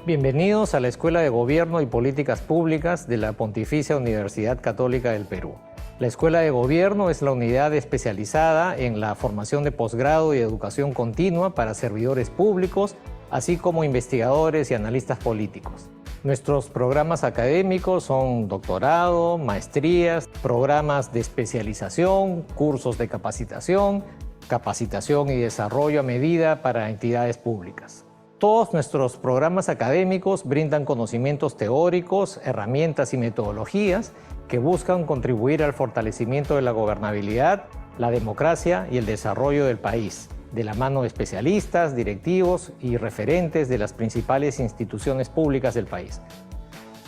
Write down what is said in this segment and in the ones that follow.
Bienvenidos a la Escuela de Gobierno y Políticas Públicas de la Pontificia Universidad Católica del Perú. La Escuela de Gobierno es la unidad especializada en la formación de posgrado y educación continua para servidores públicos, así como investigadores y analistas políticos. Nuestros programas académicos son doctorado, maestrías, programas de especialización, cursos de capacitación, capacitación y desarrollo a medida para entidades públicas. Todos nuestros programas académicos brindan conocimientos teóricos, herramientas y metodologías que buscan contribuir al fortalecimiento de la gobernabilidad, la democracia y el desarrollo del país, de la mano de especialistas, directivos y referentes de las principales instituciones públicas del país.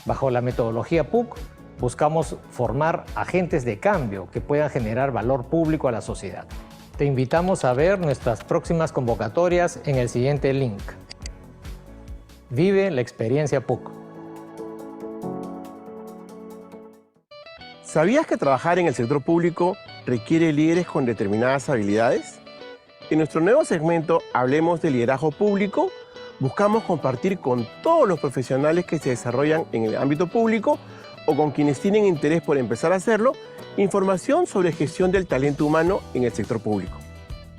Bajo la metodología PUC, buscamos formar agentes de cambio que puedan generar valor público a la sociedad. Te invitamos a ver nuestras próximas convocatorias en el siguiente link. Vive la experiencia PUC. ¿Sabías que trabajar en el sector público requiere líderes con determinadas habilidades? En nuestro nuevo segmento Hablemos de Liderazgo Público, buscamos compartir con todos los profesionales que se desarrollan en el ámbito público o con quienes tienen interés por empezar a hacerlo, información sobre gestión del talento humano en el sector público.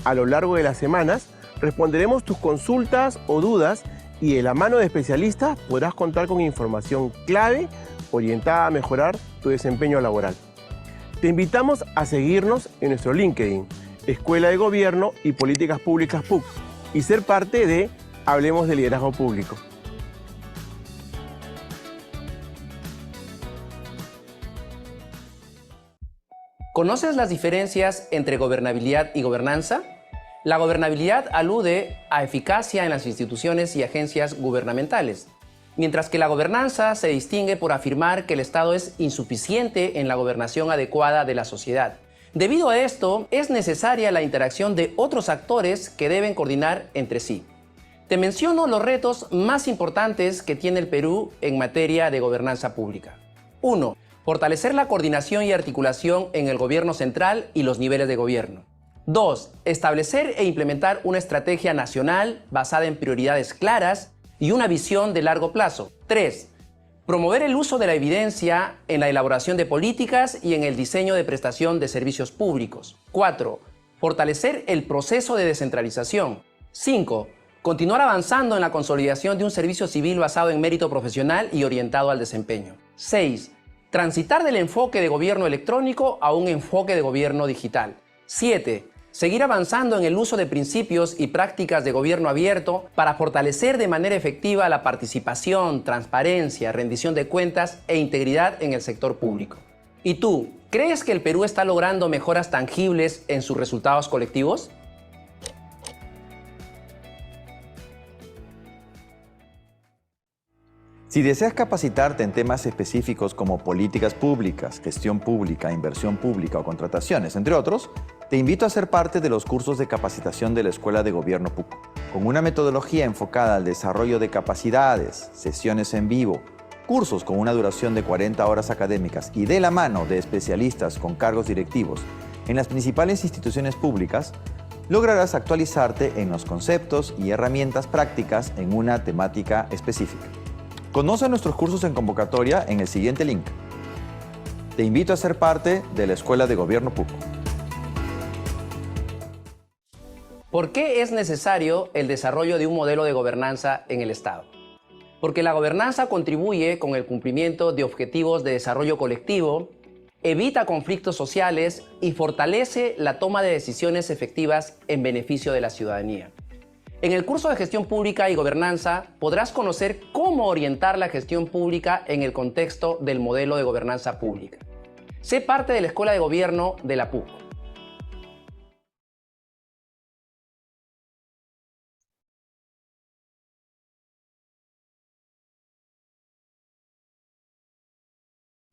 A lo largo de las semanas, responderemos tus consultas o dudas y de la mano de especialistas podrás contar con información clave orientada a mejorar tu desempeño laboral. Te invitamos a seguirnos en nuestro LinkedIn, Escuela de Gobierno y Políticas Públicas PUC, y ser parte de Hablemos de Liderazgo Público. ¿Conoces las diferencias entre gobernabilidad y gobernanza? La gobernabilidad alude a eficacia en las instituciones y agencias gubernamentales, mientras que la gobernanza se distingue por afirmar que el Estado es insuficiente en la gobernación adecuada de la sociedad. Debido a esto, es necesaria la interacción de otros actores que deben coordinar entre sí. Te menciono los retos más importantes que tiene el Perú en materia de gobernanza pública. 1. Fortalecer la coordinación y articulación en el gobierno central y los niveles de gobierno. 2. Establecer e implementar una estrategia nacional basada en prioridades claras y una visión de largo plazo. 3. Promover el uso de la evidencia en la elaboración de políticas y en el diseño de prestación de servicios públicos. 4. Fortalecer el proceso de descentralización. 5. Continuar avanzando en la consolidación de un servicio civil basado en mérito profesional y orientado al desempeño. 6. Transitar del enfoque de gobierno electrónico a un enfoque de gobierno digital. 7. Seguir avanzando en el uso de principios y prácticas de gobierno abierto para fortalecer de manera efectiva la participación, transparencia, rendición de cuentas e integridad en el sector público. ¿Y tú, crees que el Perú está logrando mejoras tangibles en sus resultados colectivos? Si deseas capacitarte en temas específicos como políticas públicas, gestión pública, inversión pública o contrataciones, entre otros, te invito a ser parte de los cursos de capacitación de la Escuela de Gobierno PUC. Con una metodología enfocada al desarrollo de capacidades, sesiones en vivo, cursos con una duración de 40 horas académicas y de la mano de especialistas con cargos directivos en las principales instituciones públicas, lograrás actualizarte en los conceptos y herramientas prácticas en una temática específica. Conoce nuestros cursos en convocatoria en el siguiente link. Te invito a ser parte de la Escuela de Gobierno PUC. ¿Por qué es necesario el desarrollo de un modelo de gobernanza en el Estado? Porque la gobernanza contribuye con el cumplimiento de objetivos de desarrollo colectivo, evita conflictos sociales y fortalece la toma de decisiones efectivas en beneficio de la ciudadanía. En el curso de Gestión Pública y Gobernanza podrás conocer cómo orientar la gestión pública en el contexto del modelo de gobernanza pública. Sé parte de la Escuela de Gobierno de la PUC.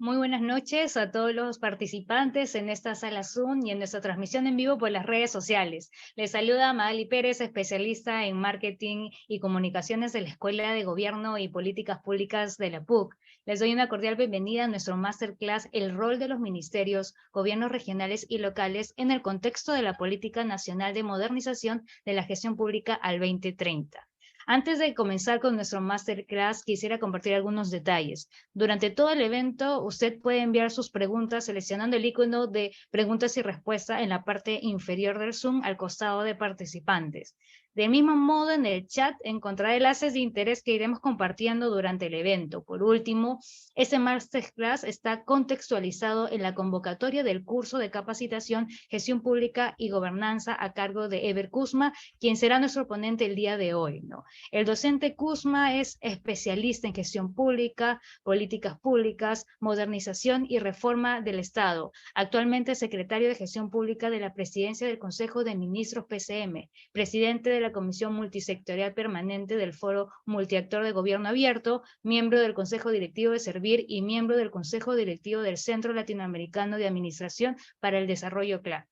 Muy buenas noches a todos los participantes en esta sala Zoom y en nuestra transmisión en vivo por las redes sociales. Les saluda Magali Pérez, especialista en marketing y comunicaciones de la Escuela de Gobierno y Políticas Públicas de la PUC. Les doy una cordial bienvenida a nuestro masterclass El rol de los ministerios, gobiernos regionales y locales en el contexto de la Política Nacional de Modernización de la Gestión Pública al 2030. Antes de comenzar con nuestro masterclass, quisiera compartir algunos detalles. Durante todo el evento, usted puede enviar sus preguntas seleccionando el icono de preguntas y respuestas en la parte inferior del Zoom al costado de participantes. Del mismo modo, en el chat encontrará enlaces de interés que iremos compartiendo durante el evento. Por último, este masterclass está contextualizado en la convocatoria del curso de capacitación, gestión pública y gobernanza a cargo de Ever Kuzma, quien será nuestro ponente el día de hoy, ¿no? El docente Kuzma es especialista en gestión pública, políticas públicas, modernización y reforma del Estado. Actualmente secretario de Gestión Pública de la Presidencia del Consejo de Ministros PCM, presidente de la Comisión Multisectorial Permanente del Foro Multiactor de Gobierno Abierto, miembro del Consejo Directivo de Servir y miembro del Consejo Directivo del Centro Latinoamericano de Administración para el Desarrollo CLAD.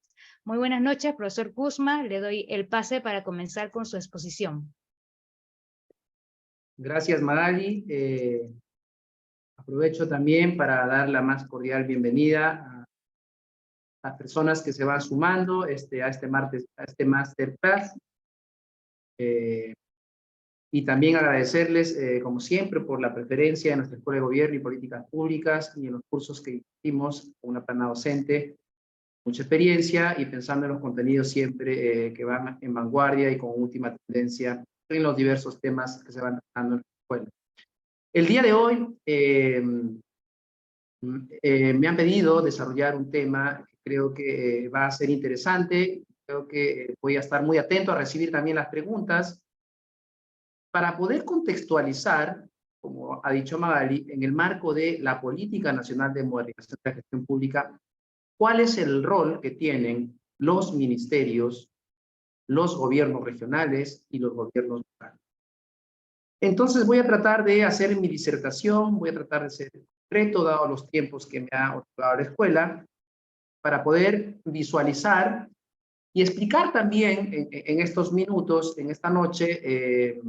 Muy buenas noches, profesor Kuzma. Le doy el pase para comenzar con su exposición. Gracias, Magali. Aprovecho también para dar la más cordial bienvenida a las personas que se van sumando a este masterclass. Y también agradecerles, como siempre, por la preferencia en nuestra Escuela de Gobierno y Políticas Públicas y en los cursos que hicimos con una plana docente, mucha experiencia y pensando en los contenidos siempre que van en vanguardia y con última tendencia en los diversos temas que se van tratando en la escuela. El día de hoy me han pedido desarrollar un tema que creo que va a ser interesante. Creo que voy a estar muy atento a recibir también las preguntas para poder contextualizar, como ha dicho Magali, en el marco de la Política Nacional de Modernización de la Gestión Pública, cuál es el rol que tienen los ministerios, los gobiernos regionales y los gobiernos locales. Entonces voy a tratar de hacer mi disertación, voy a tratar de ser concreto, dado los tiempos que me ha otorgado la escuela, para poder visualizar y explicar también en estos minutos, en esta noche,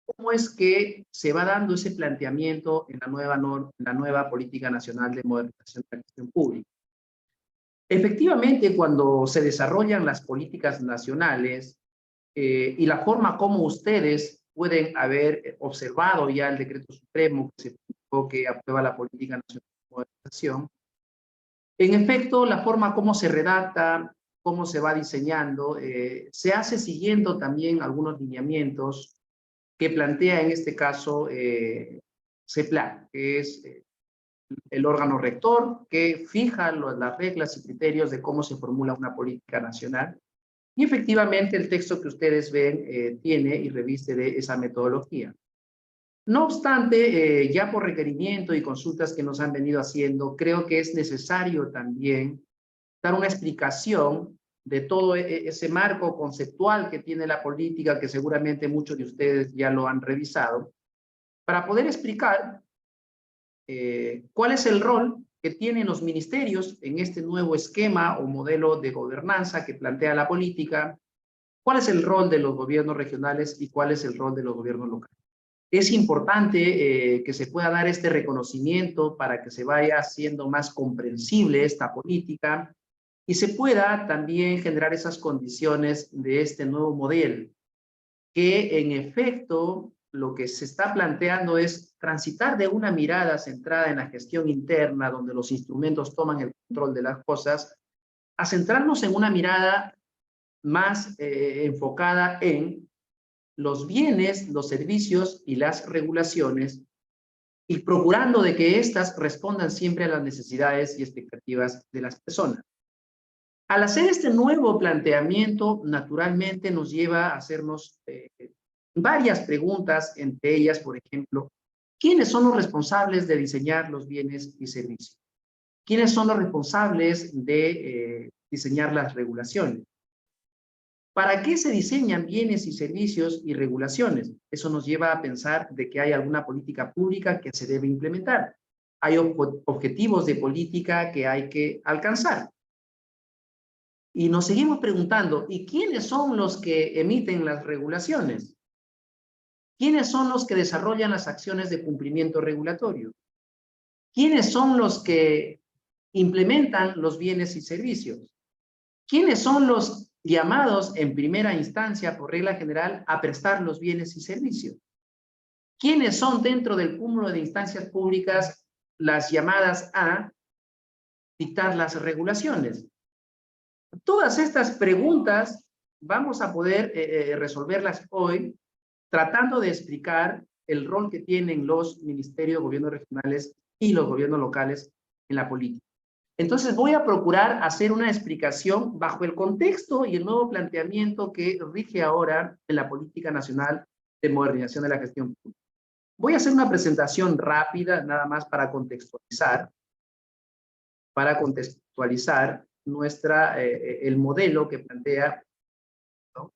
cómo es que se va dando ese planteamiento en la nueva Política Nacional de Modernización de la Gestión Pública. Efectivamente, cuando se desarrollan las políticas nacionales y la forma como ustedes pueden haber observado ya el decreto supremo que aprueba la Política Nacional de Modernización, en efecto, la forma como se redacta, cómo se va diseñando, se hace siguiendo también algunos lineamientos que plantea en este caso CEPLAC, que es el órgano rector que fija las reglas y criterios de cómo se formula una política nacional. Y efectivamente el texto que ustedes ven tiene y reviste de esa metodología. No obstante, ya por requerimiento y consultas que nos han venido haciendo, creo que es necesario también dar una explicación de todo ese marco conceptual que tiene la política, que seguramente muchos de ustedes ya lo han revisado, para poder explicar cuál es el rol que tienen los ministerios en este nuevo esquema o modelo de gobernanza que plantea la política, cuál es el rol de los gobiernos regionales y cuál es el rol de los gobiernos locales. Es importante que se pueda dar este reconocimiento para que se vaya haciendo más comprensible esta política y se pueda también generar esas condiciones de este nuevo modelo, que en efecto lo que se está planteando es transitar de una mirada centrada en la gestión interna, donde los instrumentos toman el control de las cosas, a centrarnos en una mirada más enfocada en los bienes, los servicios y las regulaciones, y procurando de que éstas respondan siempre a las necesidades y expectativas de las personas. Al hacer este nuevo planteamiento, naturalmente nos lleva a hacernos varias preguntas, entre ellas, por ejemplo, ¿quiénes son los responsables de diseñar los bienes y servicios? ¿Quiénes son los responsables de diseñar las regulaciones? ¿Para qué se diseñan bienes y servicios y regulaciones? Eso nos lleva a pensar de que hay alguna política pública que se debe implementar. Hay objetivos de política que hay que alcanzar. Y nos seguimos preguntando, ¿y quiénes son los que emiten las regulaciones? ¿Quiénes son los que desarrollan las acciones de cumplimiento regulatorio? ¿Quiénes son los que implementan los bienes y servicios? ¿Quiénes son los llamados en primera instancia, por regla general, a prestar los bienes y servicios. ¿Quiénes son dentro del cúmulo de instancias públicas las llamadas a dictar las regulaciones? Todas estas preguntas vamos a poder resolverlas hoy tratando de explicar el rol que tienen los ministerios, gobiernos regionales y los gobiernos locales en la política. Entonces voy a procurar hacer una explicación bajo el contexto y el nuevo planteamiento que rige ahora en la política nacional de modernización de la gestión pública. Voy a hacer una presentación rápida, nada más para contextualizar el modelo que plantea, ¿no?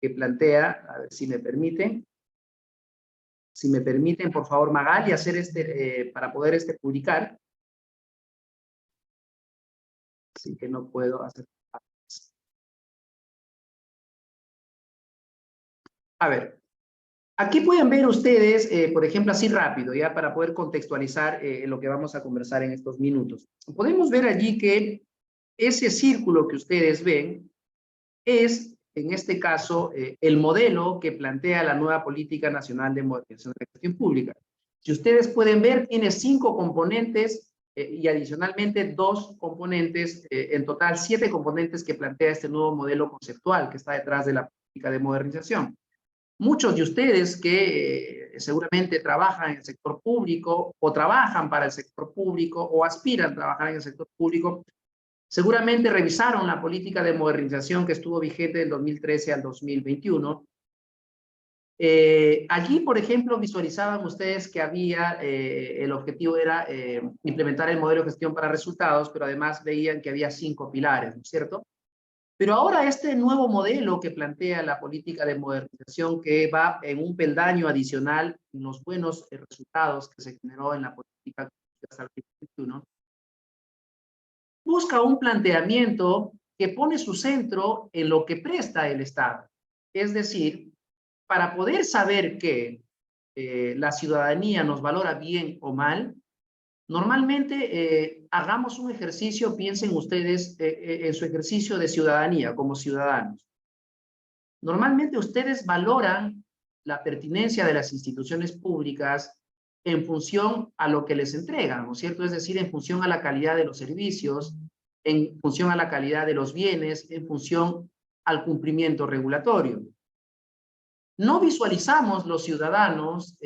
A ver si me permiten, por favor, Magali, hacer para poder publicar. Así que no puedo hacer. A ver, aquí pueden ver ustedes, por ejemplo, así rápido, ya para poder contextualizar lo que vamos a conversar en estos minutos. Podemos ver allí que ese círculo que ustedes ven es, en este caso, el modelo que plantea la nueva Política Nacional de Modernización de la Gestión Pública. Si ustedes pueden ver, tiene 5 componentes y adicionalmente 2 componentes, en total 7 componentes que plantea este nuevo modelo conceptual que está detrás de la política de modernización. Muchos de ustedes que seguramente trabajan en el sector público o trabajan para el sector público o aspiran a trabajar en el sector público, seguramente revisaron la política de modernización que estuvo vigente del 2013 al 2021. Allí, por ejemplo, visualizaban ustedes que el objetivo era implementar el modelo de gestión para resultados, pero además veían que había 5 pilares, ¿no es cierto? Pero ahora este nuevo modelo que plantea la política de modernización, que va en un peldaño adicional en los buenos resultados que se generó en la política hasta el 2021, busca un planteamiento que pone su centro en lo que presta el Estado. Es decir, para poder saber que la ciudadanía nos valora bien o mal, normalmente hagamos un ejercicio, piensen ustedes en su ejercicio de ciudadanía como ciudadanos. Normalmente ustedes valoran la pertinencia de las instituciones públicas en función a lo que les entregan, ¿no es cierto? Es decir, en función a la calidad de los servicios, en función a la calidad de los bienes, en función al cumplimiento regulatorio. No visualizamos los ciudadanos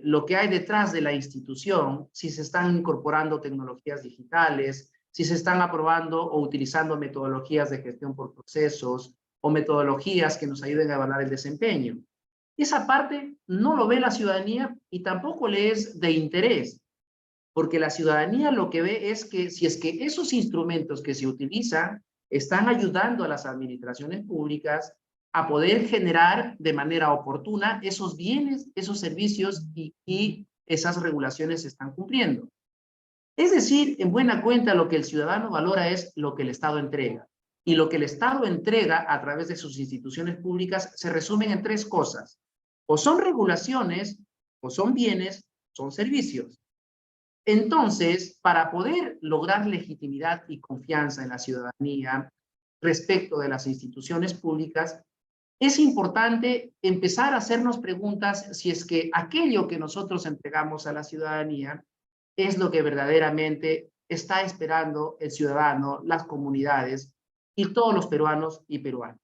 lo que hay detrás de la institución, si se están incorporando tecnologías digitales, si se están aprobando o utilizando metodologías de gestión por procesos o metodologías que nos ayuden a evaluar el desempeño. Esa parte no lo ve la ciudadanía y tampoco le es de interés, porque la ciudadanía lo que ve es que si es que esos instrumentos que se utilizan están ayudando a las administraciones públicas a poder generar de manera oportuna esos bienes, esos servicios y esas regulaciones se están cumpliendo. Es decir, en buena cuenta lo que el ciudadano valora es lo que el Estado entrega. Y lo que el Estado entrega a través de sus instituciones públicas se resumen en 3 cosas. O son regulaciones, o son bienes, son servicios. Entonces, para poder lograr legitimidad y confianza en la ciudadanía respecto de las instituciones públicas, es importante empezar a hacernos preguntas si es que aquello que nosotros entregamos a la ciudadanía es lo que verdaderamente está esperando el ciudadano, las comunidades y todos los peruanos y peruanas.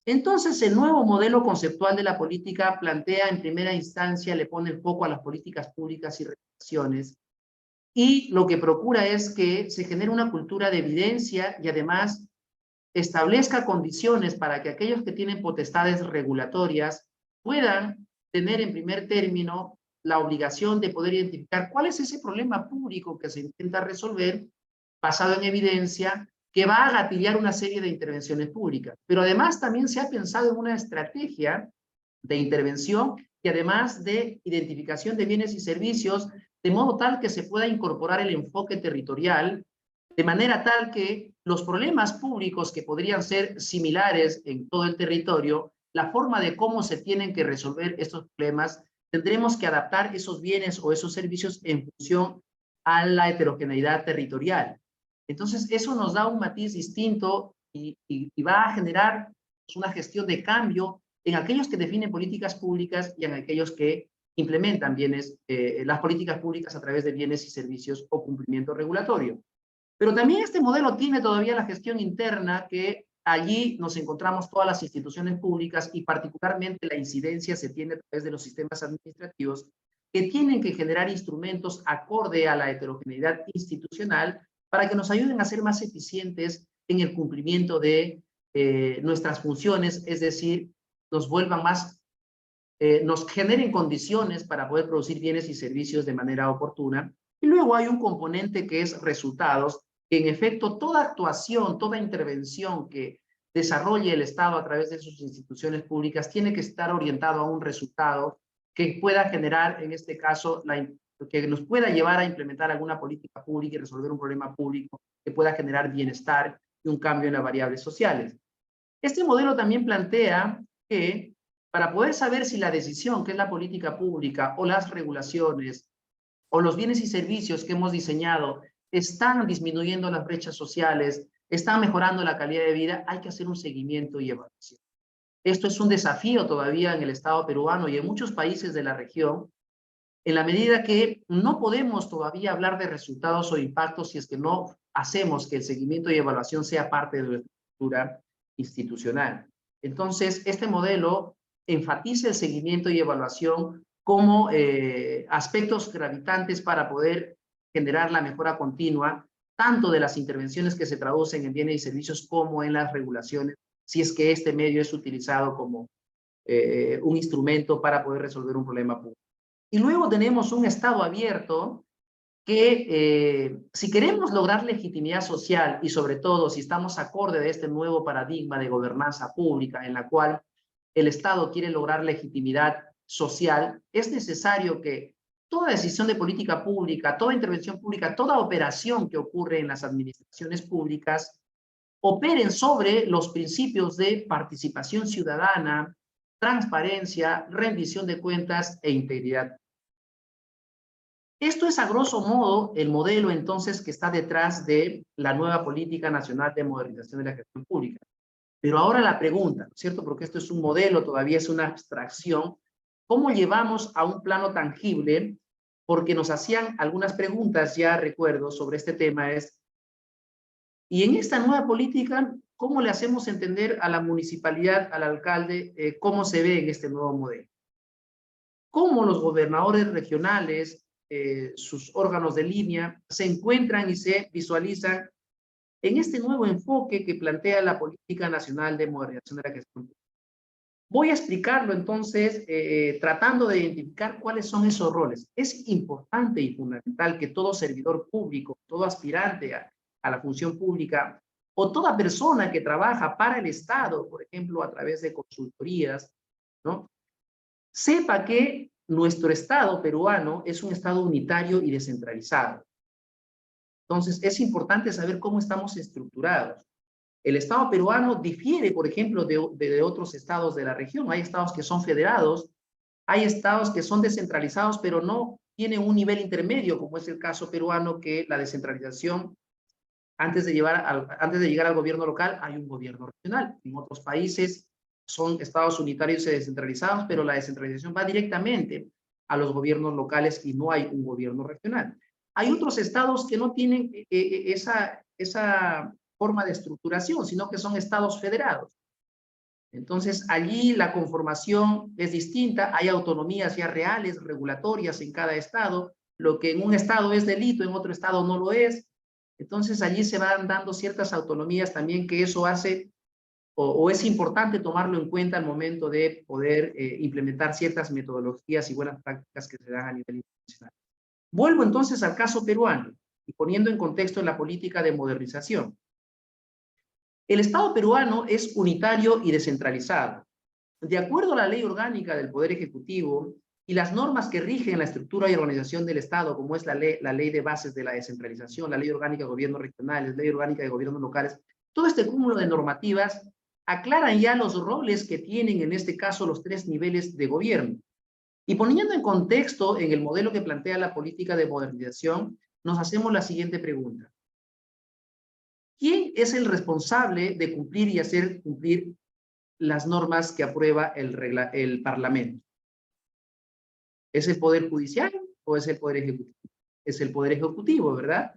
Entonces, el nuevo modelo conceptual de la política plantea en primera instancia, le pone el foco a las políticas públicas y regulaciones, y lo que procura es que se genere una cultura de evidencia y además establezca condiciones para que aquellos que tienen potestades regulatorias puedan tener en primer término la obligación de poder identificar cuál es ese problema público que se intenta resolver basado en evidencia que va a gatillar una serie de intervenciones públicas. Pero además también se ha pensado en una estrategia de intervención y además de identificación de bienes y servicios de modo tal que se pueda incorporar el enfoque territorial de manera tal que los problemas públicos que podrían ser similares en todo el territorio, la forma de cómo se tienen que resolver estos problemas, tendremos que adaptar esos bienes o esos servicios en función a la heterogeneidad territorial. Entonces, eso nos da un matiz distinto y va a generar una gestión de cambio en aquellos que definen políticas públicas y en aquellos que implementan las políticas públicas a través de bienes y servicios o cumplimiento regulatorio. Pero también este modelo tiene todavía la gestión interna, que allí nos encontramos todas las instituciones públicas y particularmente la incidencia se tiene a través de los sistemas administrativos que tienen que generar instrumentos acorde a la heterogeneidad institucional para que nos ayuden a ser más eficientes en el cumplimiento de nuestras funciones, es decir, nos vuelvan más, nos generen condiciones para poder producir bienes y servicios de manera oportuna. Y luego hay un componente que es resultados, que en efecto toda actuación, toda intervención que desarrolle el Estado a través de sus instituciones públicas tiene que estar orientado a un resultado que pueda generar, en este caso, que nos pueda llevar a implementar alguna política pública y resolver un problema público que pueda generar bienestar y un cambio en las variables sociales. Este modelo también plantea que para poder saber si la decisión, que es la política pública, o las regulaciones, o los bienes y servicios que hemos diseñado, están disminuyendo las brechas sociales, están mejorando la calidad de vida, hay que hacer un seguimiento y evaluación. Esto es un desafío todavía en el Estado peruano y en muchos países de la región, en la medida que no podemos todavía hablar de resultados o impactos si es que no hacemos que el seguimiento y evaluación sea parte de nuestra estructura institucional. Entonces, este modelo enfatiza el seguimiento y evaluación como aspectos gravitantes para poder generar la mejora continua, tanto de las intervenciones que se traducen en bienes y servicios como en las regulaciones, si es que este medio es utilizado como un instrumento para poder resolver un problema público. Y luego tenemos un Estado abierto que si queremos lograr legitimidad social y sobre todo si estamos acorde de este nuevo paradigma de gobernanza pública en la cual el Estado quiere lograr legitimidad social, es necesario que toda decisión de política pública, toda intervención pública, toda operación que ocurre en las administraciones públicas operen sobre los principios de participación ciudadana, transparencia, rendición de cuentas e integridad. Esto es a grosso modo el modelo entonces que está detrás de la nueva Política Nacional de Modernización de la Gestión Pública. Pero ahora la pregunta, ¿no es cierto? Porque esto es un modelo, todavía es una abstracción. ¿Cómo llevamos a un plano tangible? Porque nos hacían algunas preguntas, ya recuerdo, sobre este tema y en esta nueva política, ¿cómo le hacemos entender a la municipalidad, al alcalde, cómo se ve en este nuevo modelo? ¿Cómo los gobernadores regionales, sus órganos de línea, se encuentran y se visualizan en este nuevo enfoque que plantea la Política Nacional de Modernización de la Gestión Pública? Voy a explicarlo entonces, tratando de identificar cuáles son esos roles. Es importante y fundamental que todo servidor público, todo aspirante a la función pública, o toda persona que trabaja para el Estado, por ejemplo, a través de consultorías, ¿no?, sepa que nuestro Estado peruano es un Estado unitario y descentralizado. Entonces, es importante saber cómo estamos estructurados. El Estado peruano difiere, por ejemplo, de otros estados de la región. Hay estados que son federados, hay estados que son descentralizados, pero no tienen un nivel intermedio, como es el caso peruano, que la descentralización, antes de llegar al gobierno local, hay un gobierno regional. En otros países son estados unitarios y descentralizados, pero la descentralización va directamente a los gobiernos locales y no hay un gobierno regional. Hay otros estados que no tienen esa forma de estructuración, sino que son estados federados. Entonces, allí la conformación es distinta, hay autonomías ya reales, regulatorias en cada estado, lo que en un estado es delito, en otro estado no lo es. Entonces, allí se van dando ciertas autonomías también, que eso hace, o es importante tomarlo en cuenta al momento de poder implementar ciertas metodologías y buenas prácticas que se dan a nivel internacional. Vuelvo entonces al caso peruano y poniendo en contexto la política de modernización. El Estado peruano es unitario y descentralizado. De acuerdo a la Ley Orgánica del Poder Ejecutivo y las normas que rigen la estructura y organización del Estado, como es la ley de bases de la descentralización, la Ley Orgánica de Gobiernos Regionales, Ley Orgánica de Gobiernos Locales, todo este cúmulo de normativas aclaran ya los roles que tienen en este caso los tres niveles de gobierno. Y poniendo en contexto en el modelo que plantea la política de modernización, nos hacemos la siguiente pregunta. ¿quién es el responsable de cumplir y hacer cumplir las normas que aprueba el Parlamento? ¿Es el Poder Judicial o es el Poder Ejecutivo? Es el Poder Ejecutivo, ¿verdad?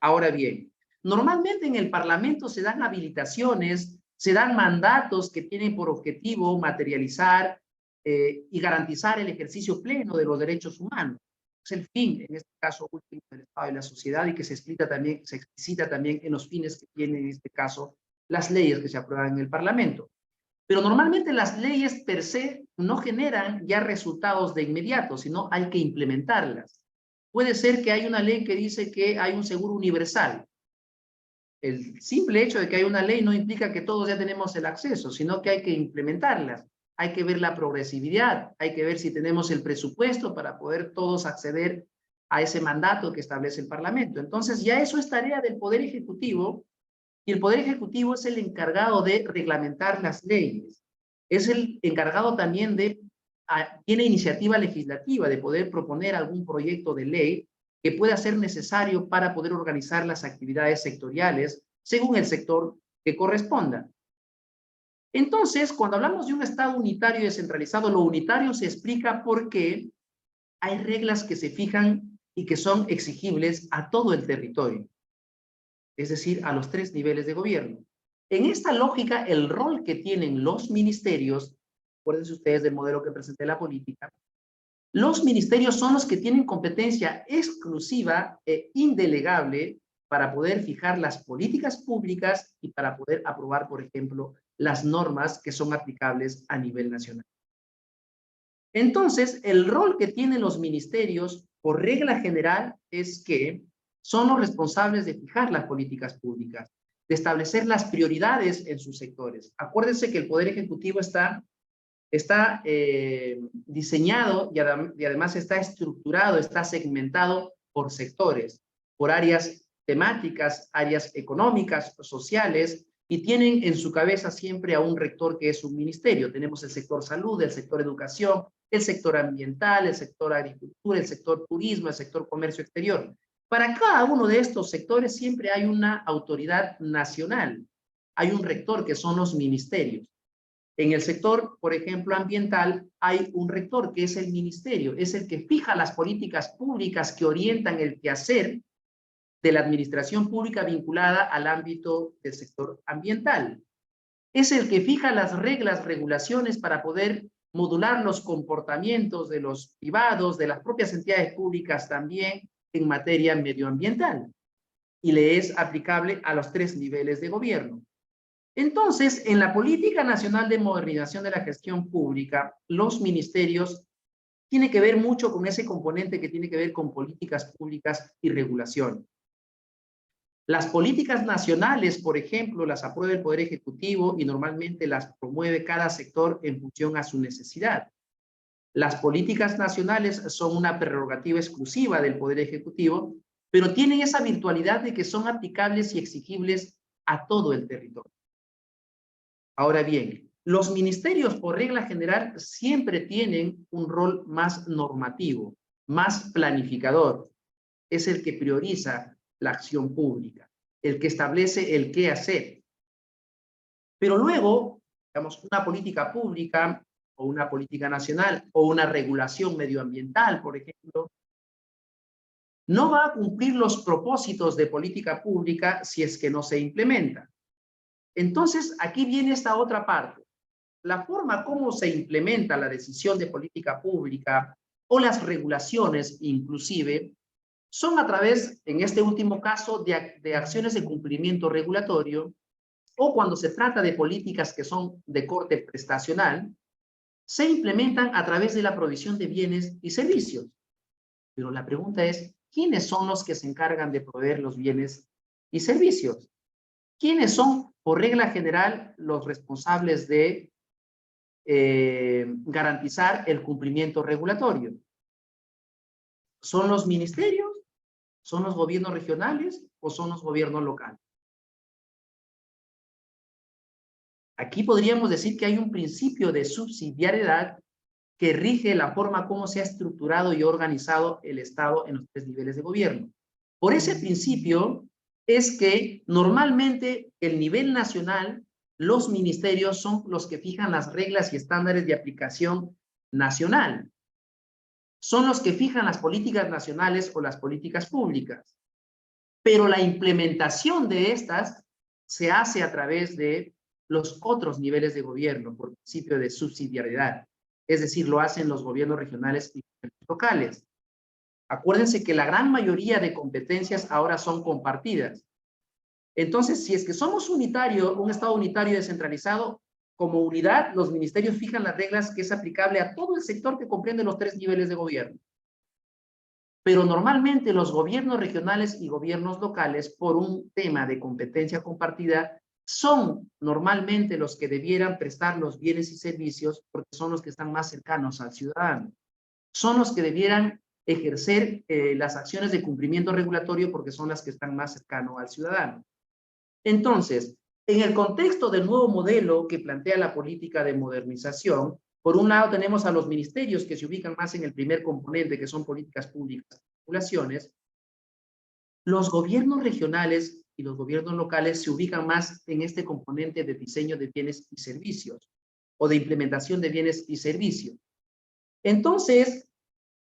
Ahora bien, normalmente en el Parlamento se dan habilitaciones, se dan mandatos que tienen por objetivo materializar y garantizar el ejercicio pleno de los derechos humanos. Es el fin, en este caso, último del Estado y la sociedad, y que se explicita también en los fines que tienen, en este caso, las leyes que se aprueban en el Parlamento. Pero normalmente las leyes per se no generan ya resultados de inmediato, sino hay que implementarlas. Puede ser que hay una ley que dice que hay un seguro universal. El simple hecho de que hay una ley no implica que todos ya tenemos el acceso, sino que hay que implementarlas. Hay que ver la progresividad, hay que ver si tenemos el presupuesto para poder todos acceder a ese mandato que establece el Parlamento. Entonces ya eso es tarea del Poder Ejecutivo, y el Poder Ejecutivo es el encargado de reglamentar las leyes. Es el encargado también tiene iniciativa legislativa de poder proponer algún proyecto de ley que pueda ser necesario para poder organizar las actividades sectoriales según el sector que corresponda. Entonces, cuando hablamos de un Estado unitario y descentralizado, lo unitario se explica porque hay reglas que se fijan y que son exigibles a todo el territorio, es decir, a los 3 niveles de gobierno. En esta lógica, el rol que tienen los ministerios, acuérdense ustedes del modelo que presenté la política, los ministerios son los que tienen competencia exclusiva e indelegable para poder fijar las políticas públicas y para poder aprobar, por ejemplo, las normas que son aplicables a nivel nacional. Entonces, el rol que tienen los ministerios, por regla general, es que son los responsables de fijar las políticas públicas, de establecer las prioridades en sus sectores. Acuérdense que el Poder Ejecutivo está diseñado y además está estructurado, está segmentado por sectores, por áreas temáticas, áreas económicas, sociales, y tienen en su cabeza siempre a un rector que es un ministerio. Tenemos el sector salud, el sector educación, el sector ambiental, el sector agricultura, el sector turismo, el sector comercio exterior. Para cada uno de estos sectores siempre hay una autoridad nacional, hay un rector que son los ministerios. En el sector, por ejemplo, ambiental, hay un rector que es el ministerio, es el que fija las políticas públicas que orientan el quehacer de la administración pública vinculada al ámbito del sector ambiental. Es el que fija las reglas, regulaciones para poder modular los comportamientos de los privados, de las propias entidades públicas también en materia medioambiental. Y le es aplicable a los 3 niveles de gobierno. Entonces, en la Política Nacional de Modernización de la Gestión Pública, los ministerios tienen que ver mucho con ese componente que tiene que ver con políticas públicas y regulación. Las políticas nacionales, por ejemplo, las aprueba el Poder Ejecutivo y normalmente las promueve cada sector en función a su necesidad. Las políticas nacionales son una prerrogativa exclusiva del Poder Ejecutivo, pero tienen esa virtualidad de que son aplicables y exigibles a todo el territorio. Ahora bien, los ministerios, por regla general, siempre tienen un rol más normativo, más planificador. Es el que prioriza la acción pública, el que establece el qué hacer. Pero luego, digamos, una política pública o una política nacional o una regulación medioambiental, por ejemplo, no va a cumplir los propósitos de política pública si es que no se implementa. Entonces, aquí viene esta otra parte. La forma como se implementa la decisión de política pública o las regulaciones inclusive son a través, en este último caso, de acciones de cumplimiento regulatorio o cuando se trata de políticas que son de corte prestacional, se implementan a través de la provisión de bienes y servicios. Pero la pregunta es, ¿quiénes son los que se encargan de proveer los bienes y servicios? ¿Quiénes son, por regla general, los responsables de garantizar el cumplimiento regulatorio? ¿Son los ministerios? ¿Son los gobiernos regionales o son los gobiernos locales? Aquí podríamos decir que hay un principio de subsidiariedad que rige la forma como se ha estructurado y organizado el Estado en los 3 niveles de gobierno. Por ese principio, es que normalmente el nivel nacional, los ministerios son los que fijan las reglas y estándares de aplicación nacional. Son los que fijan las políticas nacionales o las políticas públicas. Pero la implementación de estas se hace a través de los otros niveles de gobierno, por principio de subsidiariedad. Es decir, lo hacen los gobiernos regionales y locales. Acuérdense que la gran mayoría de competencias ahora son compartidas. Entonces, si es que somos unitario, un Estado unitario descentralizado, como unidad, los ministerios fijan las reglas que es aplicable a todo el sector que comprende los 3 niveles de gobierno. Pero normalmente los gobiernos regionales y gobiernos locales, por un tema de competencia compartida, son normalmente los que debieran prestar los bienes y servicios porque son los que están más cercanos al ciudadano. Son los que debieran ejercer las acciones de cumplimiento regulatorio porque son las que están más cercanos al ciudadano. Entonces, en el contexto del nuevo modelo que plantea la política de modernización, por un lado tenemos a los ministerios que se ubican más en el primer componente, que son políticas públicas y regulaciones. Los gobiernos regionales y los gobiernos locales se ubican más en este componente de diseño de bienes y servicios, o de implementación de bienes y servicios. Entonces,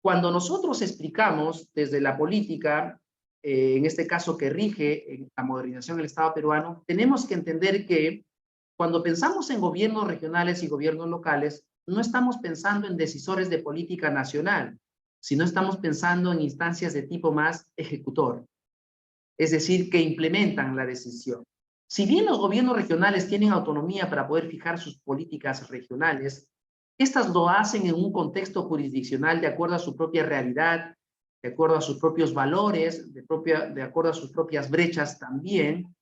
cuando nosotros explicamos desde la política, en este caso que rige en la modernización del Estado peruano, tenemos que entender que cuando pensamos en gobiernos regionales y gobiernos locales, no estamos pensando en decisores de política nacional, sino estamos pensando en instancias de tipo más ejecutor, es decir, que implementan la decisión. Si bien los gobiernos regionales tienen autonomía para poder fijar sus políticas regionales, estas lo hacen en un contexto jurisdiccional de acuerdo a su propia realidad, de acuerdo a sus propios valores, de acuerdo a sus propias brechas también,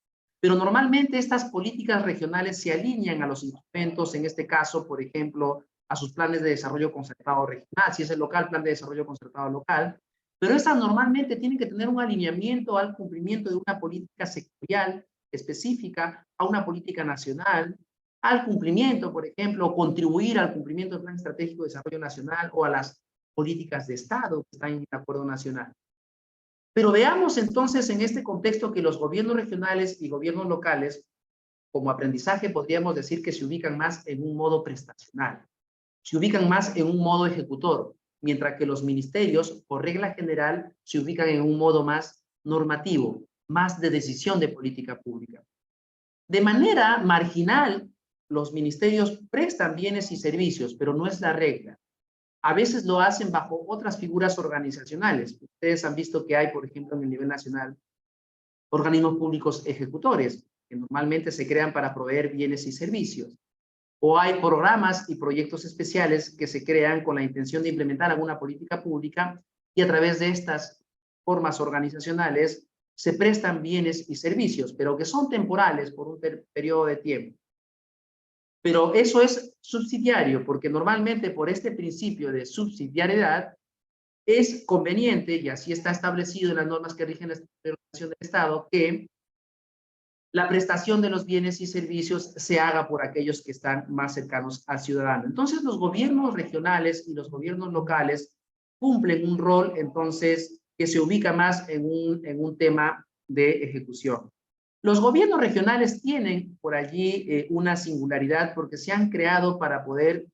pero normalmente estas políticas regionales se alinean a los instrumentos, en este caso, por ejemplo, a sus planes de desarrollo concertado regional, si es el local, plan de desarrollo concertado local, pero estas normalmente tienen que tener un alineamiento al cumplimiento de una política sectorial específica, a una política nacional, al cumplimiento, por ejemplo, contribuir al cumplimiento del Plan Estratégico de Desarrollo Nacional o a las políticas de Estado que están en el acuerdo nacional. Pero veamos entonces en este contexto que los gobiernos regionales y gobiernos locales, como aprendizaje podríamos decir que se ubican más en un modo prestacional, se ubican más en un modo ejecutor, mientras que los ministerios, por regla general, se ubican en un modo más normativo, más de decisión de política pública. De manera marginal, los ministerios prestan bienes y servicios, pero no es la regla. A veces lo hacen bajo otras figuras organizacionales. Ustedes han visto que hay, por ejemplo, en el nivel nacional, organismos públicos ejecutores, que normalmente se crean para proveer bienes y servicios. O hay programas y proyectos especiales que se crean con la intención de implementar alguna política pública y a través de estas formas organizacionales se prestan bienes y servicios, pero que son temporales por un periodo de tiempo. Pero eso es subsidiario, porque normalmente por este principio de subsidiariedad es conveniente, y así está establecido en las normas que rigen la regulación del Estado, que la prestación de los bienes y servicios se haga por aquellos que están más cercanos al ciudadano. Entonces, los gobiernos regionales y los gobiernos locales cumplen un rol, entonces, que se ubica más en un tema de ejecución. Los gobiernos regionales tienen por allí una singularidad porque se han creado para poder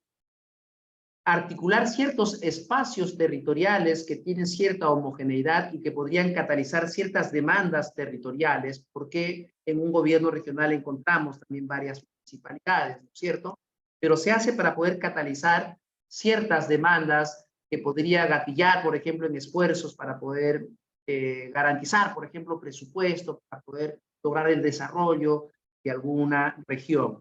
articular ciertos espacios territoriales que tienen cierta homogeneidad y que podrían catalizar ciertas demandas territoriales, porque en un gobierno regional encontramos también varias municipalidades, ¿no es cierto? Pero se hace para poder catalizar ciertas demandas que podría gatillar, por ejemplo, en esfuerzos para poder garantizar, por ejemplo, presupuesto, para poder lograr el desarrollo de alguna región.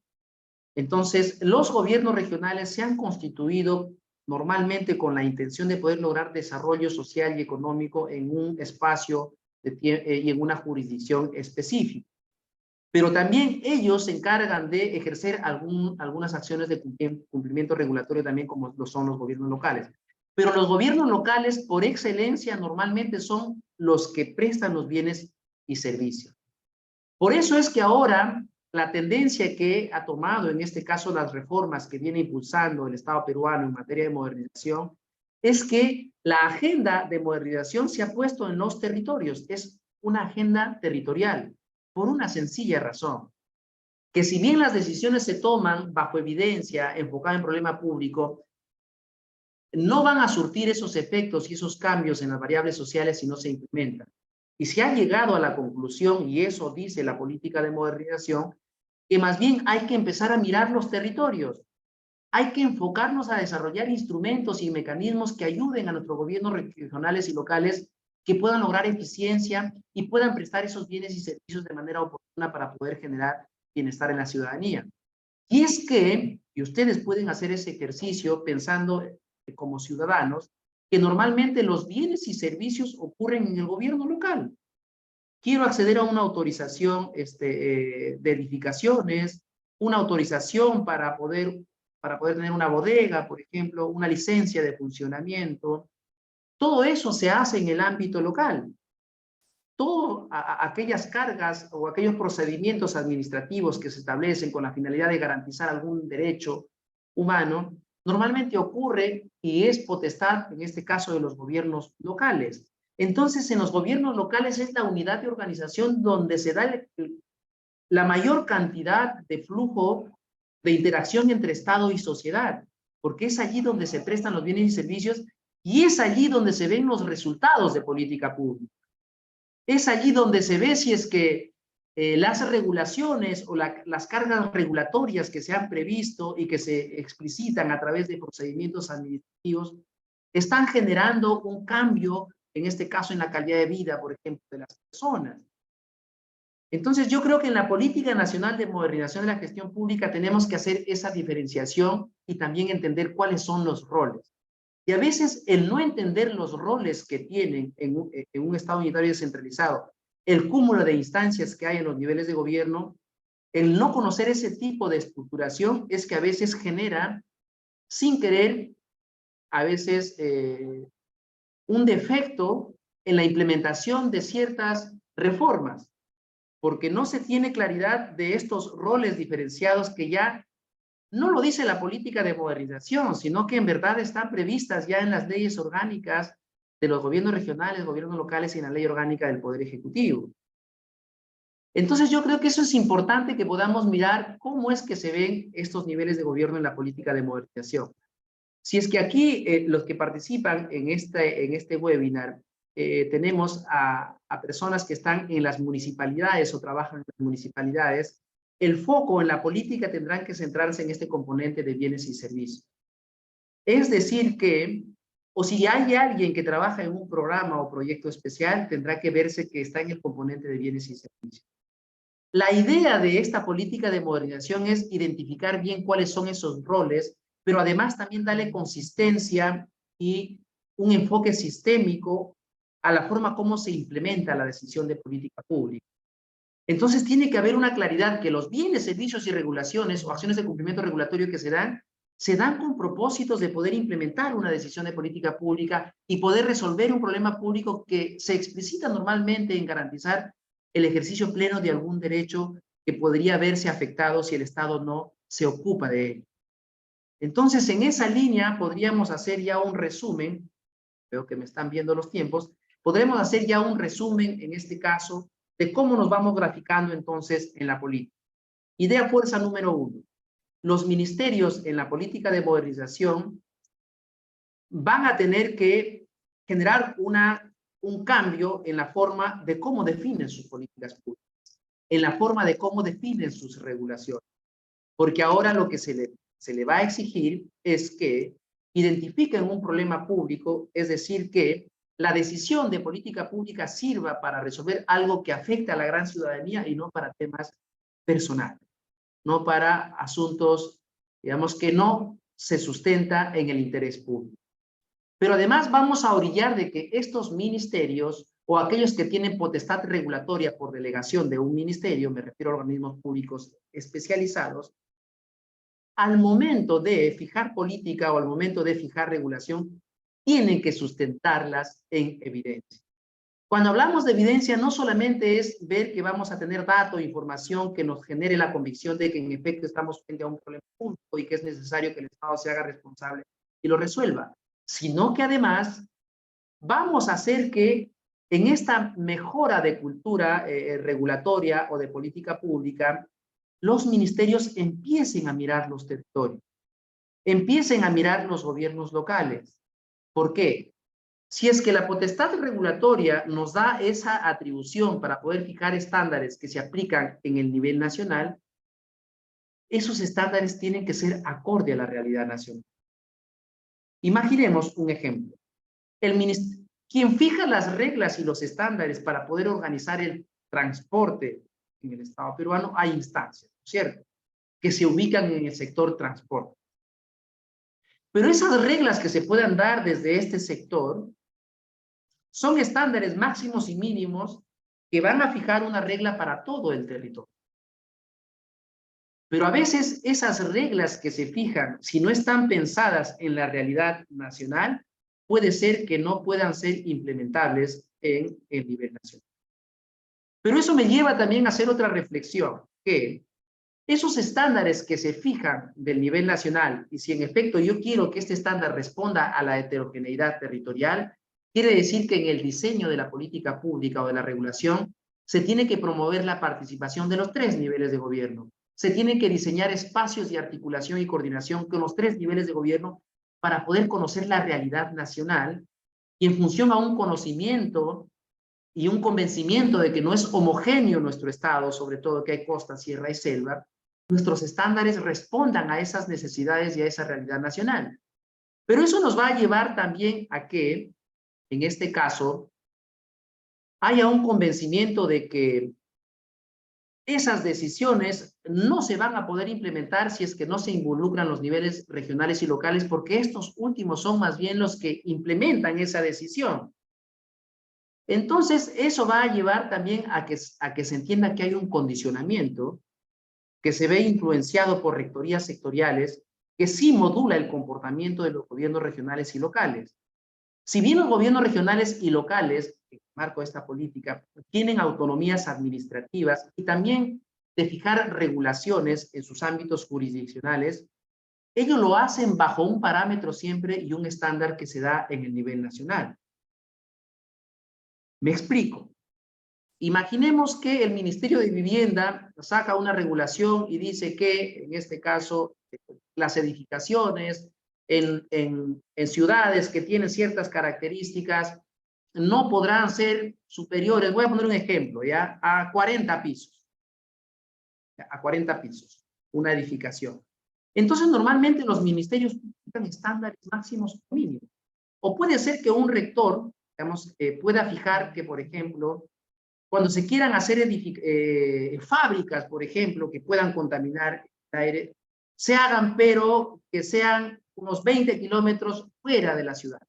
Entonces, los gobiernos regionales se han constituido normalmente con la intención de poder lograr desarrollo social y económico en un espacio y en una jurisdicción específica. Pero también ellos se encargan de ejercer algunas acciones de cumplimiento regulatorio también, como lo son los gobiernos locales. Pero los gobiernos locales, por excelencia, normalmente son los que prestan los bienes y servicios. Por eso es que ahora la tendencia que ha tomado, en este caso, las reformas que viene impulsando el Estado peruano en materia de modernización, es que la agenda de modernización se ha puesto en los territorios. Es una agenda territorial, por una sencilla razón, que si bien las decisiones se toman bajo evidencia, enfocadas en problema público, no van a surtir esos efectos y esos cambios en las variables sociales si no se implementan. Y se ha llegado a la conclusión, y eso dice la política de modernización, que más bien hay que empezar a mirar los territorios. Hay que enfocarnos a desarrollar instrumentos y mecanismos que ayuden a nuestros gobiernos regionales y locales que puedan lograr eficiencia y puedan prestar esos bienes y servicios de manera oportuna para poder generar bienestar en la ciudadanía. Y es que, y ustedes pueden hacer ese ejercicio pensando como ciudadanos, que normalmente los bienes y servicios ocurren en el gobierno local. Quiero acceder a una autorización de edificaciones, una autorización para poder tener una bodega, por ejemplo, una licencia de funcionamiento. Todo eso se hace en el ámbito local. Todas aquellas cargas o aquellos procedimientos administrativos que se establecen con la finalidad de garantizar algún derecho humano, normalmente ocurre y es potestad, en este caso, de los gobiernos locales. Entonces, en los gobiernos locales es la unidad de organización donde se da la mayor cantidad de flujo de interacción entre Estado y sociedad, porque es allí donde se prestan los bienes y servicios y es allí donde se ven los resultados de política pública. Es allí donde se ve si es que las regulaciones o las cargas regulatorias que se han previsto y que se explicitan a través de procedimientos administrativos están generando un cambio, en este caso en la calidad de vida, por ejemplo, de las personas. Entonces yo creo que en la Política Nacional de Modernización de la Gestión Pública tenemos que hacer esa diferenciación y también entender cuáles son los roles. Y a veces el no entender los roles que tienen en un Estado unitario descentralizado, el cúmulo de instancias que hay en los niveles de gobierno, el no conocer ese tipo de estructuración es que a veces genera, sin querer, a veces un defecto en la implementación de ciertas reformas, porque no se tiene claridad de estos roles diferenciados que ya no lo dice la política de modernización, sino que en verdad están previstas ya en las leyes orgánicas de los gobiernos regionales, gobiernos locales y en la ley orgánica del Poder Ejecutivo. Entonces yo creo que eso es importante que podamos mirar cómo es que se ven estos niveles de gobierno en la política de modernización. Si es que aquí los que participan en este webinar tenemos a personas que están en las municipalidades o trabajan en las municipalidades, el foco en la política tendrán que centrarse en este componente de bienes y servicios. Es decir que, o si hay alguien que trabaja en un programa o proyecto especial, tendrá que verse que está en el componente de bienes y servicios. La idea de esta política de modernización es identificar bien cuáles son esos roles, pero además también darle consistencia y un enfoque sistémico a la forma como se implementa la decisión de política pública. Entonces tiene que haber una claridad que los bienes, servicios y regulaciones o acciones de cumplimiento regulatorio que se dan con propósitos de poder implementar una decisión de política pública y poder resolver un problema público que se explicita normalmente en garantizar el ejercicio pleno de algún derecho que podría verse afectado si el Estado no se ocupa de él. Entonces, en esa línea podríamos hacer ya un resumen, veo que me están viendo los tiempos, podremos hacer ya un resumen en este caso de cómo nos vamos graficando entonces en la política. Idea fuerza número 1. Los ministerios en la política de modernización van a tener que generar un cambio en la forma de cómo definen sus políticas públicas, en la forma de cómo definen sus regulaciones. Porque ahora lo que se le va a exigir es que identifiquen un problema público, es decir, que la decisión de política pública sirva para resolver algo que afecta a la gran ciudadanía y no para temas personales, no para asuntos, digamos, que no se sustenta en el interés público. Pero además vamos a orillar de que estos ministerios o aquellos que tienen potestad regulatoria por delegación de un ministerio, me refiero a organismos públicos especializados, al momento de fijar política o al momento de fijar regulación, tienen que sustentarlas en evidencia. Cuando hablamos de evidencia, no solamente es ver que vamos a tener datos, información que nos genere la convicción de que en efecto estamos frente a un problema público y que es necesario que el Estado se haga responsable y lo resuelva, sino que además vamos a hacer que en esta mejora de cultura regulatoria o de política pública, los ministerios empiecen a mirar los territorios, empiecen a mirar los gobiernos locales. ¿Por qué? Si es que la potestad regulatoria nos da esa atribución para poder fijar estándares que se aplican en el nivel nacional, esos estándares tienen que ser acorde a la realidad nacional. Imaginemos un ejemplo. Quien fija las reglas y los estándares para poder organizar el transporte en el Estado peruano, hay instancias, ¿cierto?, que se ubican en el sector transporte. Pero esas reglas que se puedan dar desde este sector son estándares máximos y mínimos que van a fijar una regla para todo el territorio. Pero a veces esas reglas que se fijan, si no están pensadas en la realidad nacional, puede ser que no puedan ser implementables en el nivel nacional. Pero eso me lleva también a hacer otra reflexión, que esos estándares que se fijan del nivel nacional, y si en efecto yo quiero que este estándar responda a la heterogeneidad territorial, quiere decir que en el diseño de la política pública o de la regulación se tiene que promover la participación de los 3 niveles de gobierno. Se tienen que diseñar espacios de articulación y coordinación con los 3 niveles de gobierno para poder conocer la realidad nacional y en función a un conocimiento y un convencimiento de que no es homogéneo nuestro estado, sobre todo que hay costa, sierra y selva, nuestros estándares respondan a esas necesidades y a esa realidad nacional. Pero eso nos va a llevar también a que, en este caso, haya un convencimiento de que esas decisiones no se van a poder implementar si es que no se involucran los niveles regionales y locales, porque estos últimos son más bien los que implementan esa decisión. Entonces, eso va a llevar también a que se entienda que hay un condicionamiento que se ve influenciado por rectorías sectoriales que sí modula el comportamiento de los gobiernos regionales y locales. Si bien los gobiernos regionales y locales, en el marco de esta política, tienen autonomías administrativas y también de fijar regulaciones en sus ámbitos jurisdiccionales, ellos lo hacen bajo un parámetro siempre y un estándar que se da en el nivel nacional. Me explico. Imaginemos que el Ministerio de Vivienda saca una regulación y dice que, en este caso, las edificaciones en ciudades que tienen ciertas características no podrán ser superiores, voy a poner un ejemplo, ¿ya?, a 40 pisos. A 40 pisos, una edificación. Entonces, normalmente los ministerios fijan estándares máximos o mínimos. O puede ser que un rector, digamos, pueda fijar que, por ejemplo, cuando se quieran hacer fábricas, por ejemplo, que puedan contaminar el aire, se hagan, pero que sean unos 20 kilómetros fuera de la ciudad,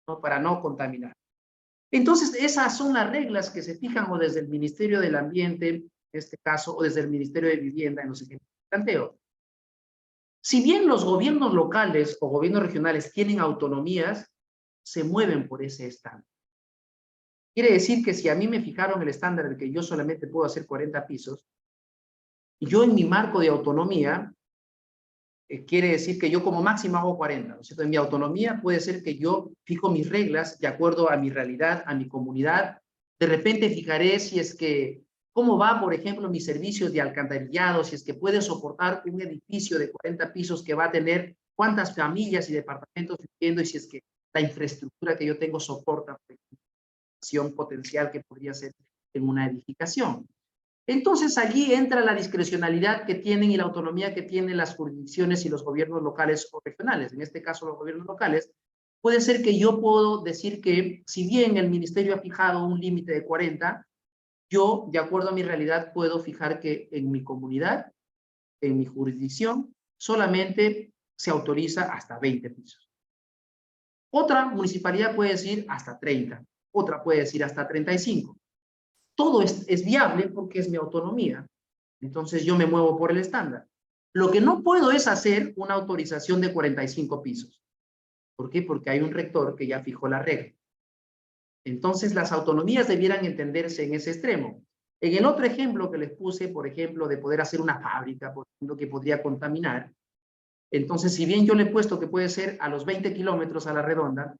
¿no?, para no contaminar. Entonces, esas son las reglas que se fijan o desde el Ministerio del Ambiente, en este caso, o desde el Ministerio de Vivienda, en los ejemplos que planteo. Si bien los gobiernos locales o gobiernos regionales tienen autonomías, se mueven por ese estándar. Quiere decir que si a mí me fijaron el estándar de que yo solamente puedo hacer 40 pisos, y yo en mi marco de autonomía, quiere decir que yo como máximo hago 40, ¿no es cierto? En mi autonomía puede ser que yo fijo mis reglas de acuerdo a mi realidad, a mi comunidad. De repente fijaré si es que, cómo va, por ejemplo, mis servicios de alcantarillado, si es que puede soportar un edificio de 40 pisos que va a tener cuántas familias y departamentos viviendo, y si es que la infraestructura que yo tengo soporta potencial que podría ser en una edificación. Entonces allí entra la discrecionalidad que tienen y la autonomía que tienen las jurisdicciones y los gobiernos locales o regionales. En este caso, los gobiernos locales. Puede ser que yo puedo decir que, si bien el ministerio ha fijado un límite de 40, yo, de acuerdo a mi realidad, puedo fijar que en mi comunidad, en mi jurisdicción, solamente se autoriza hasta 20 pisos. Otra municipalidad puede decir hasta 30, otra puede decir hasta 35. Todo es viable porque es mi autonomía. Entonces yo me muevo por el estándar. Lo que no puedo es hacer una autorización de 45 pisos. ¿Por qué? Porque hay un rector que ya fijó la regla. Entonces las autonomías debieran entenderse en ese extremo. En el otro ejemplo que les puse, por ejemplo, de poder hacer una fábrica, por ejemplo, que podría contaminar, entonces si bien yo le he puesto que puede ser a los 20 kilómetros a la redonda,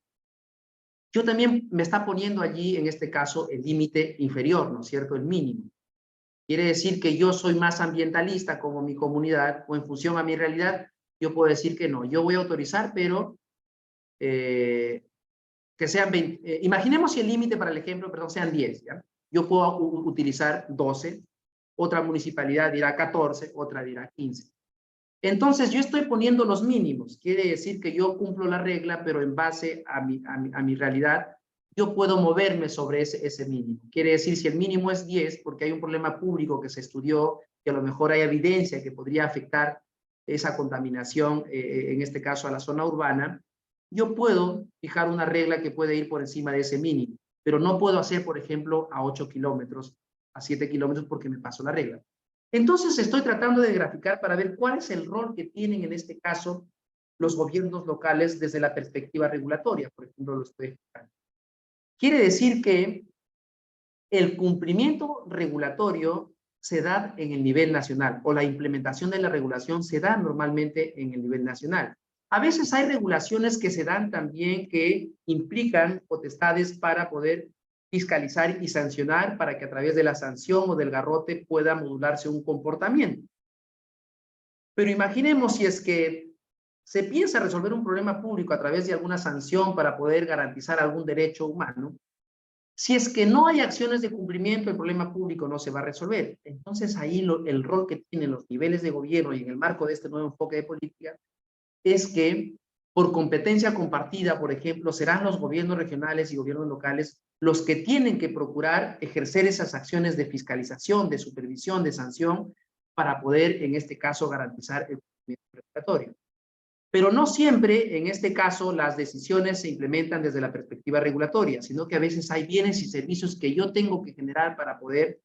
yo también me está poniendo allí, en este caso, el límite inferior, ¿no es cierto?, el mínimo. Quiere decir que yo soy más ambientalista como mi comunidad, o en función a mi realidad, yo puedo decir que no. Yo voy a autorizar, pero que sean 20. Imaginemos si el límite para el ejemplo, perdón, sean 10, ¿ya? Yo puedo utilizar 12, otra municipalidad dirá 14, otra dirá 15. Entonces, yo estoy poniendo los mínimos. Quiere decir que yo cumplo la regla, pero en base a mi realidad, yo puedo moverme sobre ese mínimo. Quiere decir, si el mínimo es 10, porque hay un problema público que se estudió, que a lo mejor hay evidencia que podría afectar esa contaminación, en este caso a la zona urbana, yo puedo fijar una regla que puede ir por encima de ese mínimo, pero no puedo hacer, por ejemplo, a 8 kilómetros, a 7 kilómetros, porque me paso la regla. Entonces estoy tratando de graficar para ver cuál es el rol que tienen en este caso los gobiernos locales desde la perspectiva regulatoria, por ejemplo, lo estoy explicando. Quiere decir que el cumplimiento regulatorio se da en el nivel nacional, o la implementación de la regulación se da normalmente en el nivel nacional. A veces hay regulaciones que se dan también que implican potestades para poder fiscalizar y sancionar, para que a través de la sanción o del garrote pueda modularse un comportamiento. Pero imaginemos si es que se piensa resolver un problema público a través de alguna sanción para poder garantizar algún derecho humano. Si es que no hay acciones de cumplimiento, el problema público no se va a resolver. Entonces ahí el rol que tienen los niveles de gobierno y en el marco de este nuevo enfoque de política es que por competencia compartida, por ejemplo, serán los gobiernos regionales y gobiernos locales los que tienen que procurar ejercer esas acciones de fiscalización, de supervisión, de sanción, para poder, en este caso, garantizar el cumplimiento regulatorio. Pero no siempre, en este caso, las decisiones se implementan desde la perspectiva regulatoria, sino que a veces hay bienes y servicios que yo tengo que generar para poder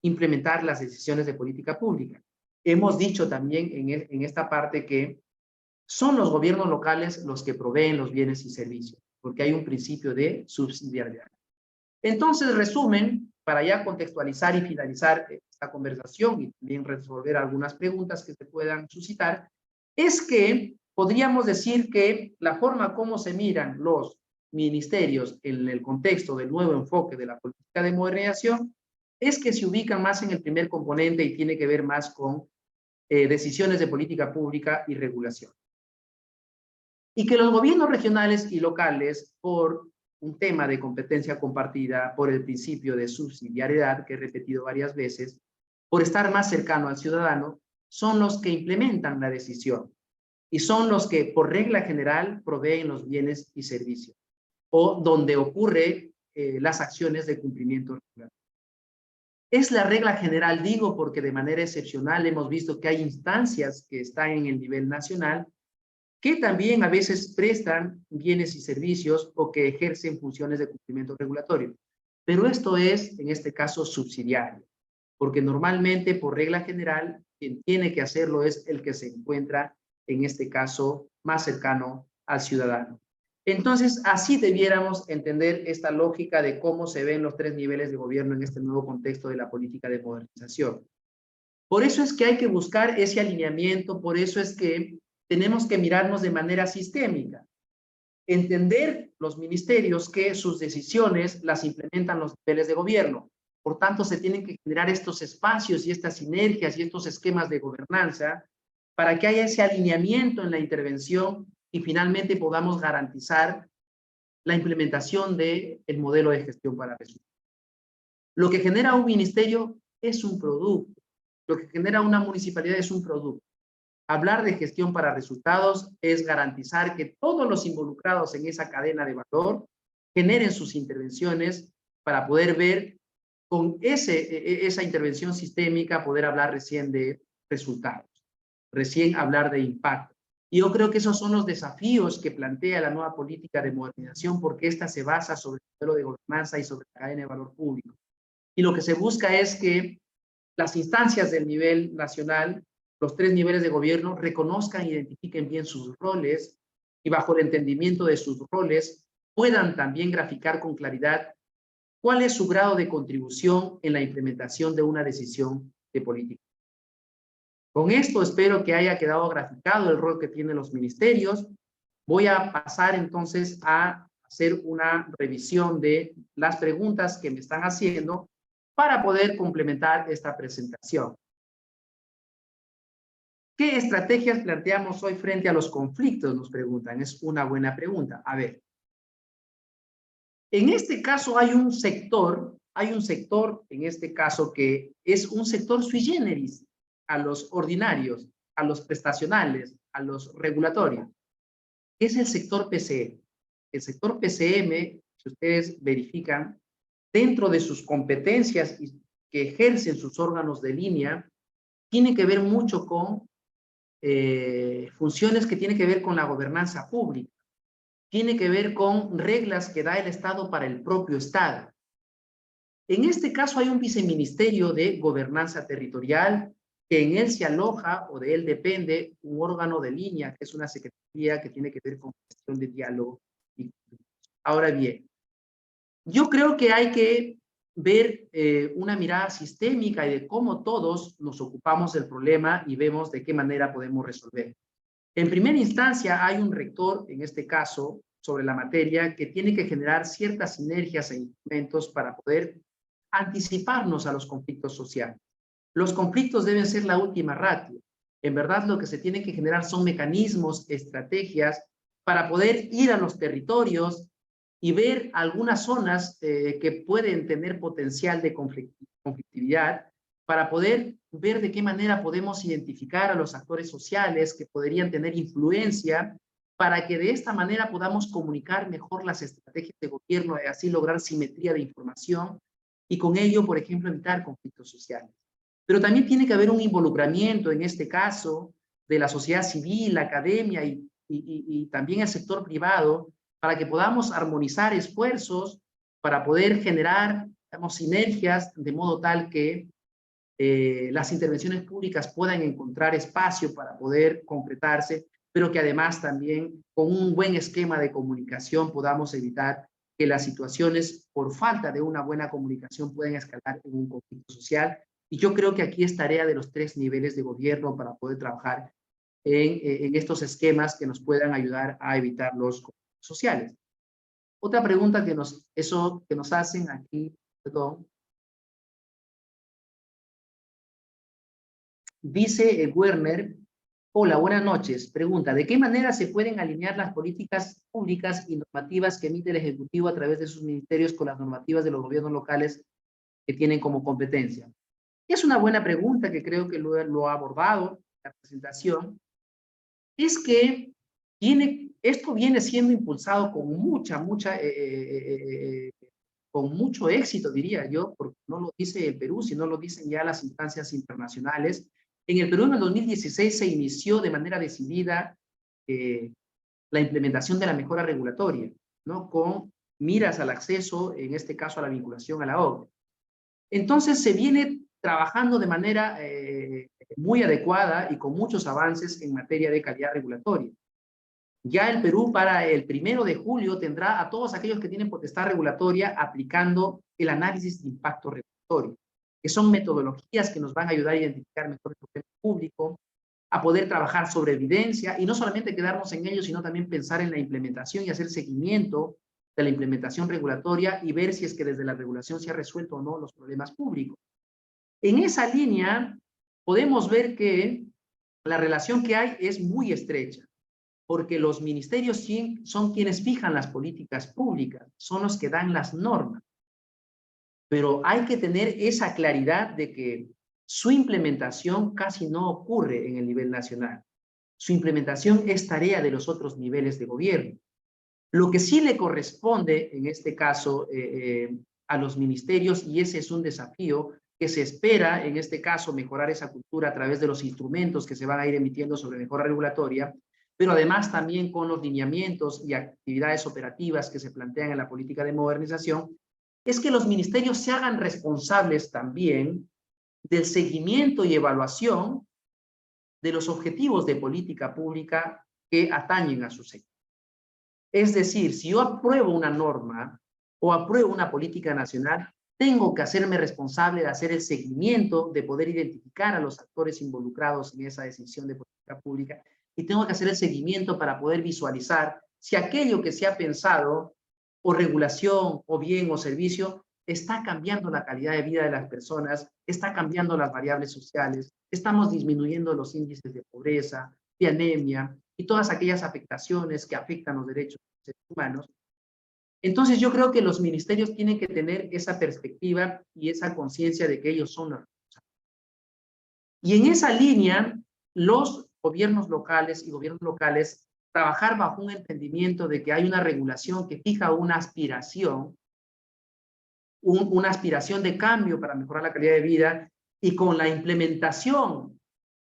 implementar las decisiones de política pública. Hemos dicho también en esta parte que son los gobiernos locales los que proveen los bienes y servicios, porque hay un principio de subsidiariedad. Entonces, resumen, para ya contextualizar y finalizar esta conversación y también resolver algunas preguntas que se puedan suscitar, es que podríamos decir que la forma como se miran los ministerios en el contexto del nuevo enfoque de la política de modernización es que se ubican más en el primer componente y tiene que ver más con decisiones de política pública y regulación. Y que los gobiernos regionales y locales, por un tema de competencia compartida, por el principio de subsidiariedad, que he repetido varias veces, por estar más cercano al ciudadano, son los que implementan la decisión y son los que, por regla general, proveen los bienes y servicios, o donde ocurre las acciones de cumplimiento regular. Es la regla general, digo, porque de manera excepcional hemos visto que hay instancias que están en el nivel nacional que también a veces prestan bienes y servicios o que ejercen funciones de cumplimiento regulatorio. Pero esto es, en este caso, subsidiario, porque normalmente, por regla general, quien tiene que hacerlo es el que se encuentra, en este caso, más cercano al ciudadano. Entonces, así debiéramos entender esta lógica de cómo se ven los tres niveles de gobierno en este nuevo contexto de la política de modernización. Por eso es que hay que buscar ese alineamiento, por eso es que tenemos que mirarnos de manera sistémica. Entender los ministerios que sus decisiones las implementan los niveles de gobierno. Por tanto, se tienen que generar estos espacios y estas sinergias y estos esquemas de gobernanza para que haya ese alineamiento en la intervención y finalmente podamos garantizar la implementación del modelo de gestión para resultados. Lo que genera un ministerio es un producto. Lo que genera una municipalidad es un producto. Hablar de gestión para resultados es garantizar que todos los involucrados en esa cadena de valor generen sus intervenciones para poder ver con esa intervención sistémica, poder hablar recién de resultados, recién hablar de impacto. Y yo creo que esos son los desafíos que plantea la nueva política de modernización, porque esta se basa sobre el modelo de gobernanza y sobre la cadena de valor público. Y lo que se busca es que las instancias del nivel nacional, los tres niveles de gobierno, reconozcan e identifiquen bien sus roles y bajo el entendimiento de sus roles puedan también graficar con claridad cuál es su grado de contribución en la implementación de una decisión de política. Con esto espero que haya quedado graficado el rol que tienen los ministerios. Voy a pasar entonces a hacer una revisión de las preguntas que me están haciendo para poder complementar esta presentación. ¿Qué estrategias planteamos hoy frente a los conflictos? Nos preguntan. Es una buena pregunta. A ver. En este caso hay un sector en este caso que es un sector sui generis a los ordinarios, a los prestacionales, a los regulatorios. Es el sector PCM. El sector PCM, si ustedes verifican, dentro de sus competencias que ejercen sus órganos de línea, tiene que ver mucho con funciones que tienen que ver con la gobernanza pública. Tiene que ver con reglas que da el Estado para el propio Estado. En este caso hay un viceministerio de gobernanza territorial, que en él se aloja o de él depende un órgano de línea, que es una secretaría que tiene que ver con gestión de diálogo. Ahora bien, yo creo que hay que ver una mirada sistémica y de cómo todos nos ocupamos del problema y vemos de qué manera podemos resolver. En primera instancia, hay un rector, en este caso, sobre la materia, que tiene que generar ciertas sinergias e instrumentos para poder anticiparnos a los conflictos sociales. Los conflictos deben ser la última ratio. En verdad, lo que se tiene que generar son mecanismos, estrategias, para poder ir a los territorios y ver algunas zonas que pueden tener potencial de conflictividad, para poder ver de qué manera podemos identificar a los actores sociales que podrían tener influencia, para que de esta manera podamos comunicar mejor las estrategias de gobierno y así lograr simetría de información y con ello, por ejemplo, evitar conflictos sociales. Pero también tiene que haber un involucramiento, en este caso, de la sociedad civil, la academia y también el sector privado, para que podamos armonizar esfuerzos, para poder generar, digamos, sinergias, de modo tal que las intervenciones públicas puedan encontrar espacio para poder concretarse, pero que además también con un buen esquema de comunicación podamos evitar que las situaciones por falta de una buena comunicación pueden escalar en un conflicto social. Y yo creo que aquí es tarea de los 3 niveles de gobierno para poder trabajar en estos esquemas que nos puedan ayudar a evitar los conflictos sociales. Otra pregunta que nos hacen aquí, perdón. Dice Werner, hola, buenas noches. Pregunta, ¿de qué manera se pueden alinear las políticas públicas y normativas que emite el Ejecutivo a través de sus ministerios con las normativas de los gobiernos locales que tienen como competencia? Es una buena pregunta que creo que lo ha abordado la presentación. Es que esto viene siendo impulsado con con mucho éxito, diría yo, porque no lo dice el Perú, sino lo dicen ya las instancias internacionales. En el Perú, en el 2016, se inició de manera decidida la implementación de la mejora regulatoria, ¿no? Con miras al acceso, en este caso a la vinculación a la OCDE. Entonces, se viene trabajando de manera muy adecuada y con muchos avances en materia de calidad regulatoria. Ya el Perú para el 1 de julio tendrá a todos aquellos que tienen potestad regulatoria aplicando el análisis de impacto regulatorio, que son metodologías que nos van a ayudar a identificar mejor el problema público, a poder trabajar sobre evidencia y no solamente quedarnos en ello, sino también pensar en la implementación y hacer seguimiento de la implementación regulatoria y ver si es que desde la regulación se ha resuelto o no los problemas públicos. En esa línea podemos ver que la relación que hay es muy estrecha, porque los ministerios son quienes fijan las políticas públicas, son los que dan las normas. Pero hay que tener esa claridad de que su implementación casi no ocurre en el nivel nacional. Su implementación es tarea de los otros niveles de gobierno. Lo que sí le corresponde, en este caso, a los ministerios, y ese es un desafío que se espera, en este caso, mejorar esa cultura a través de los instrumentos que se van a ir emitiendo sobre mejora regulatoria, pero además también con los lineamientos y actividades operativas que se plantean en la política de modernización, es que los ministerios se hagan responsables también del seguimiento y evaluación de los objetivos de política pública que atañen a su sector. Es decir, si yo apruebo una norma o apruebo una política nacional, tengo que hacerme responsable de hacer el seguimiento, de poder identificar a los actores involucrados en esa decisión de política pública y tengo que hacer el seguimiento para poder visualizar si aquello que se ha pensado o regulación, o bien o servicio, está cambiando la calidad de vida de las personas, está cambiando las variables sociales, estamos disminuyendo los índices de pobreza, de anemia y todas aquellas afectaciones que afectan los derechos de los seres humanos. Entonces yo creo que los ministerios tienen que tener esa perspectiva y esa conciencia de que ellos son los responsables. Y en esa línea, los gobiernos locales y gobiernos locales trabajar bajo un entendimiento de que hay una regulación que fija una aspiración de cambio para mejorar la calidad de vida, y con la implementación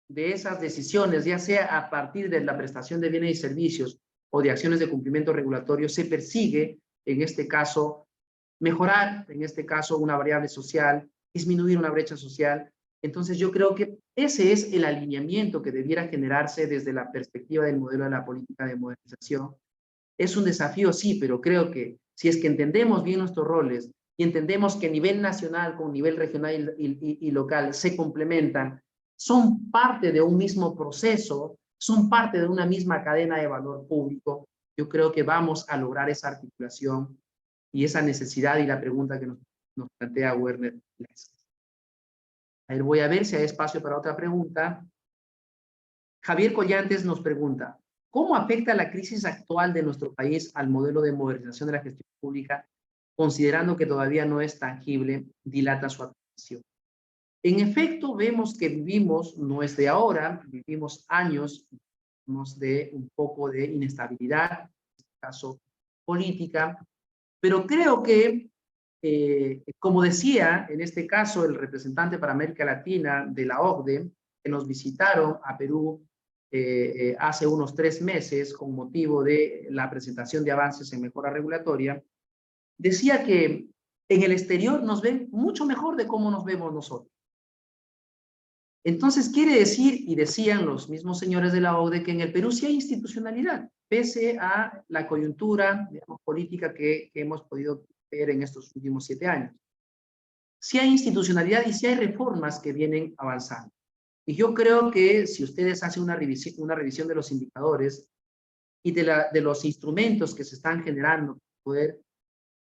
de esas decisiones, ya sea a partir de la prestación de bienes y servicios o de acciones de cumplimiento regulatorio, se persigue, en este caso, mejorar, en este caso, una variable social, disminuir una brecha social. Entonces yo creo que ese es el alineamiento que debiera generarse desde la perspectiva del modelo de la política de modernización. Es un desafío, sí, pero creo que si es que entendemos bien nuestros roles y entendemos que a nivel nacional con nivel regional y local se complementan, son parte de un mismo proceso, son parte de una misma cadena de valor público, yo creo que vamos a lograr esa articulación y esa necesidad y la pregunta que nos plantea Werner. A ver, voy a ver si hay espacio para otra pregunta. Javier Collantes nos pregunta, ¿cómo afecta la crisis actual de nuestro país al modelo de modernización de la gestión pública, considerando que todavía no es tangible, dilata su aplicación? En efecto, vemos que vivimos, no es de ahora, vivimos años de un poco de inestabilidad, en este caso política, pero creo que, como decía en este caso el representante para América Latina de la OCDE, que nos visitaron a Perú hace unos 3 meses con motivo de la presentación de avances en mejora regulatoria, decía que en el exterior nos ven mucho mejor de cómo nos vemos nosotros. Entonces quiere decir, y decían los mismos señores de la OCDE, que en el Perú sí hay institucionalidad, pese a la coyuntura, digamos, política que hemos podido ver en estos últimos 7 años. Sí hay institucionalidad y sí hay reformas que vienen avanzando. Y yo creo que si ustedes hacen una revisión de los indicadores y de los instrumentos que se están generando para poder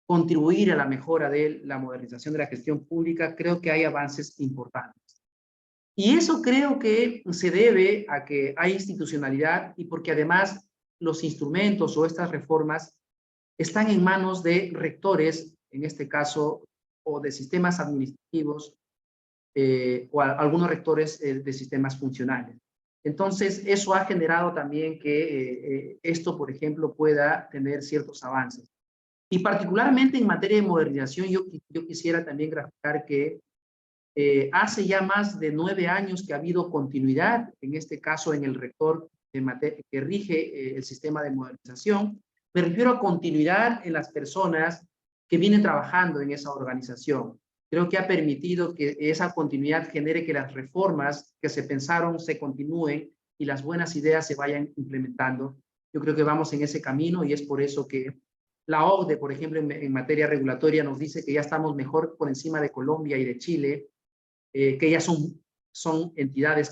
contribuir a la mejora de la modernización de la gestión pública, creo que hay avances importantes. Y eso creo que se debe a que hay institucionalidad y porque además los instrumentos o estas reformas están en manos de rectores, en este caso, o de sistemas administrativos, o algunos rectores de sistemas funcionales. Entonces, eso ha generado también que esto, por ejemplo, pueda tener ciertos avances. Y particularmente en materia de modernización, yo quisiera también graficar que hace ya más de 9 años que ha habido continuidad, en este caso en el rector que rige el sistema de modernización. Me refiero a continuidad en las personas que vienen trabajando en esa organización. Creo que ha permitido que esa continuidad genere que las reformas que se pensaron se continúen y las buenas ideas se vayan implementando. Yo creo que vamos en ese camino y es por eso que la OCDE, por ejemplo, en materia regulatoria nos dice que ya estamos mejor por encima de Colombia y de Chile, que ya son entidades,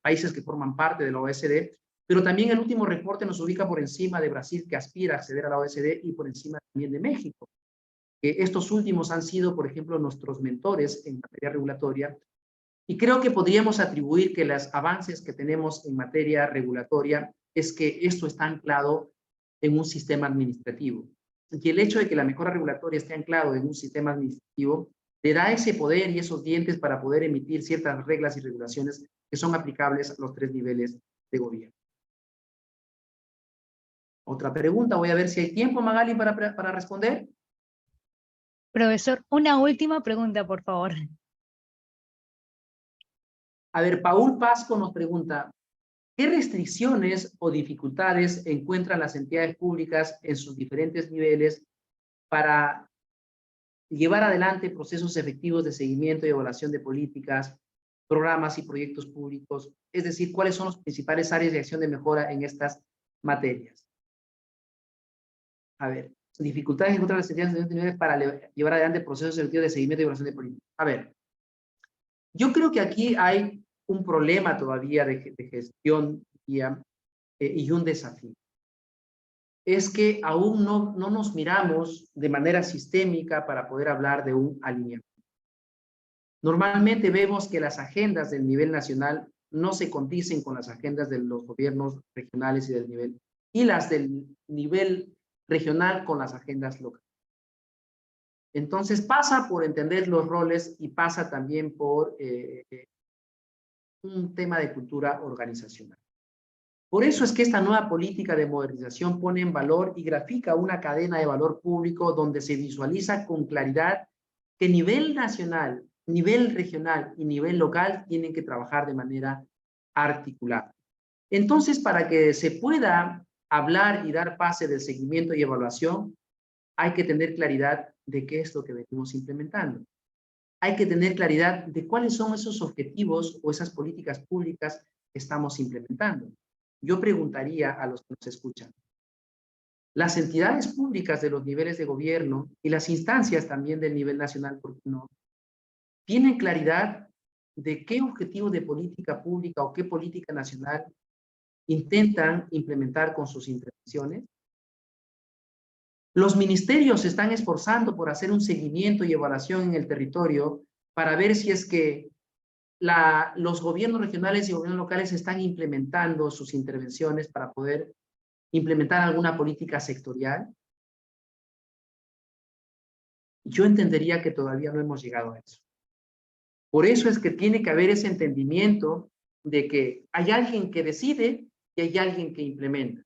países que forman parte de la OECD, pero también el último reporte nos ubica por encima de Brasil, que aspira a acceder a la OECD, y por encima también de México. Estos últimos han sido, por ejemplo, nuestros mentores en materia regulatoria, y creo que podríamos atribuir que los avances que tenemos en materia regulatoria es que esto está anclado en un sistema administrativo. Y el hecho de que la mejora regulatoria esté anclado en un sistema administrativo le da ese poder y esos dientes para poder emitir ciertas reglas y regulaciones que son aplicables a los 3 niveles de gobierno. Otra pregunta, voy a ver si hay tiempo, Magali, para responder. Profesor, una última pregunta, por favor. A ver, Paul Pasco nos pregunta, ¿qué restricciones o dificultades encuentran las entidades públicas en sus diferentes niveles para llevar adelante procesos efectivos de seguimiento y evaluación de políticas, programas y proyectos públicos? Es decir, ¿cuáles son las principales áreas de acción de mejora en estas materias? A ver, dificultades en contra de las entidades para llevar adelante procesos efectivos de seguimiento y evaluación de políticas. A ver, yo creo que aquí hay un problema todavía de gestión y un desafío. es que aún no nos miramos de manera sistémica para poder hablar de un alineamiento. Normalmente vemos que las agendas del nivel nacional no se condicen con las agendas de los gobiernos regionales y las del nivel regional con las agendas locales. Entonces pasa por entender los roles y pasa también por un tema de cultura organizacional. Por eso es que esta nueva política de modernización pone en valor y grafica una cadena de valor público donde se visualiza con claridad que nivel nacional, nivel regional y nivel local tienen que trabajar de manera articulada. Entonces, para que se pueda hablar y dar pase del seguimiento y evaluación, hay que tener claridad de qué es lo que venimos implementando. Hay que tener claridad de cuáles son esos objetivos o esas políticas públicas que estamos implementando. Yo preguntaría a los que nos escuchan, las entidades públicas de los niveles de gobierno y las instancias también del nivel nacional, ¿por qué no?, ¿tienen claridad de qué objetivo de política pública o qué política nacional intentan implementar con sus intervenciones? Los ministerios se están esforzando por hacer un seguimiento y evaluación en el territorio para ver si es que los gobiernos regionales y gobiernos locales están implementando sus intervenciones para poder implementar alguna política sectorial. Yo entendería que todavía no hemos llegado a eso. Por eso es que tiene que haber ese entendimiento de que hay alguien que decide y hay alguien que implementa.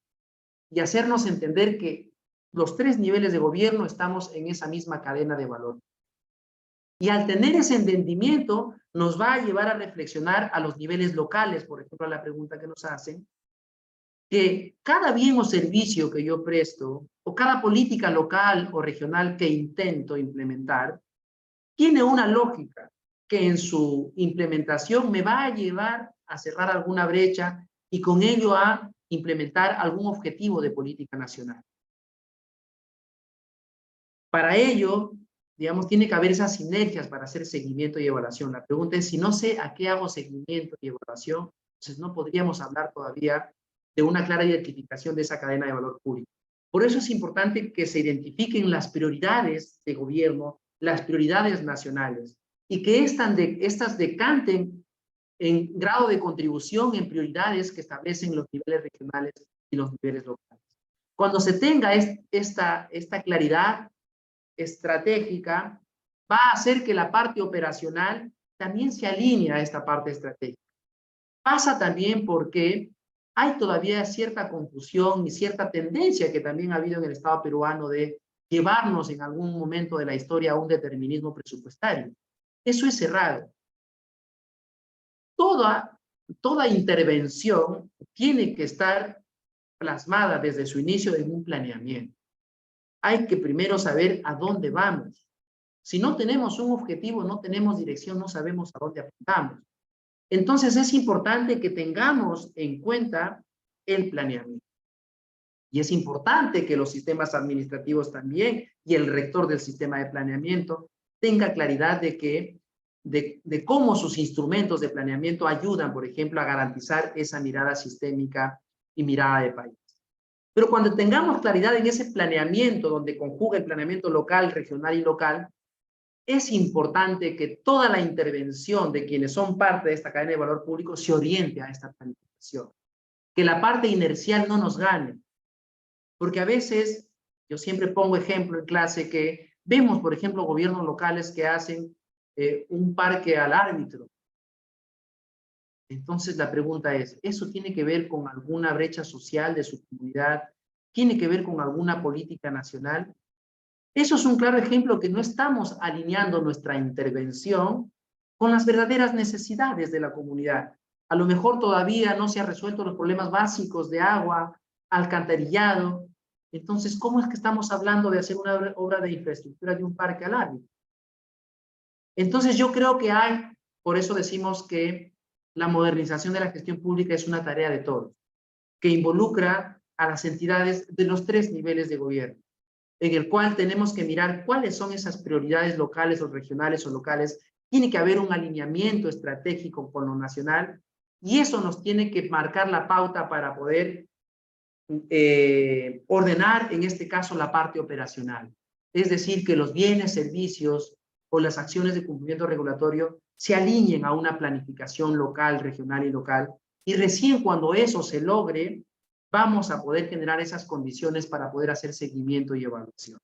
Y hacernos entender que los tres niveles de gobierno estamos en esa misma cadena de valor. Y al tener ese entendimiento, nos va a llevar a reflexionar a los niveles locales, por ejemplo, a la pregunta que nos hacen, que cada bien o servicio que yo presto, o cada política local o regional que intento implementar, tiene una lógica que en su implementación me va a llevar a cerrar alguna brecha y con ello a implementar algún objetivo de política nacional. Para ello, digamos, tiene que haber esas sinergias para hacer seguimiento y evaluación. La pregunta es, si no sé a qué hago seguimiento y evaluación, entonces no podríamos hablar todavía de una clara identificación de esa cadena de valor público. Por eso es importante que se identifiquen las prioridades de gobierno, las prioridades nacionales, y que estas decanten en grado de contribución en prioridades que establecen los niveles regionales y los niveles locales. Cuando se tenga esta claridad estratégica, va a hacer que la parte operacional también se alinee a esta parte estratégica. Pasa también porque hay todavía cierta confusión y cierta tendencia que también ha habido en el Estado peruano de llevarnos en algún momento de la historia a un determinismo presupuestario. Eso es errado. Toda intervención tiene que estar plasmada desde su inicio en un planeamiento. Hay que primero saber a dónde vamos. Si no tenemos un objetivo, no tenemos dirección, no sabemos a dónde apuntamos. Entonces es importante que tengamos en cuenta el planeamiento. Y es importante que los sistemas administrativos también y el rector del sistema de planeamiento tenga claridad de cómo sus instrumentos de planeamiento ayudan, por ejemplo, a garantizar esa mirada sistémica y mirada de país. Pero cuando tengamos claridad en ese planeamiento, donde conjuga el planeamiento local, regional y local, es importante que toda la intervención de quienes son parte de esta cadena de valor público se oriente a esta planificación. Que la parte inercial no nos gane. Porque a veces, yo siempre pongo ejemplo en clase que vemos, por ejemplo, gobiernos locales que hacen un parque al árbitro. Entonces la pregunta es, ¿eso tiene que ver con alguna brecha social de su comunidad? ¿Tiene que ver con alguna política nacional? Eso es un claro ejemplo que no estamos alineando nuestra intervención con las verdaderas necesidades de la comunidad. A lo mejor todavía no se han resuelto los problemas básicos de agua, alcantarillado. Entonces, ¿cómo es que estamos hablando de hacer una obra de infraestructura de un parque al árbitro? Entonces yo creo que por eso decimos que la modernización de la gestión pública es una tarea de todos, que involucra a las entidades de los tres niveles de gobierno, en el cual tenemos que mirar cuáles son esas prioridades locales o regionales o locales. Tiene que haber un alineamiento estratégico con lo nacional y eso nos tiene que marcar la pauta para poder ordenar, en este caso, la parte operacional. Es decir, que los bienes, servicios o las acciones de cumplimiento regulatorio se alineen a una planificación local, regional y local. Y recién cuando eso se logre, vamos a poder generar esas condiciones para poder hacer seguimiento y evaluación.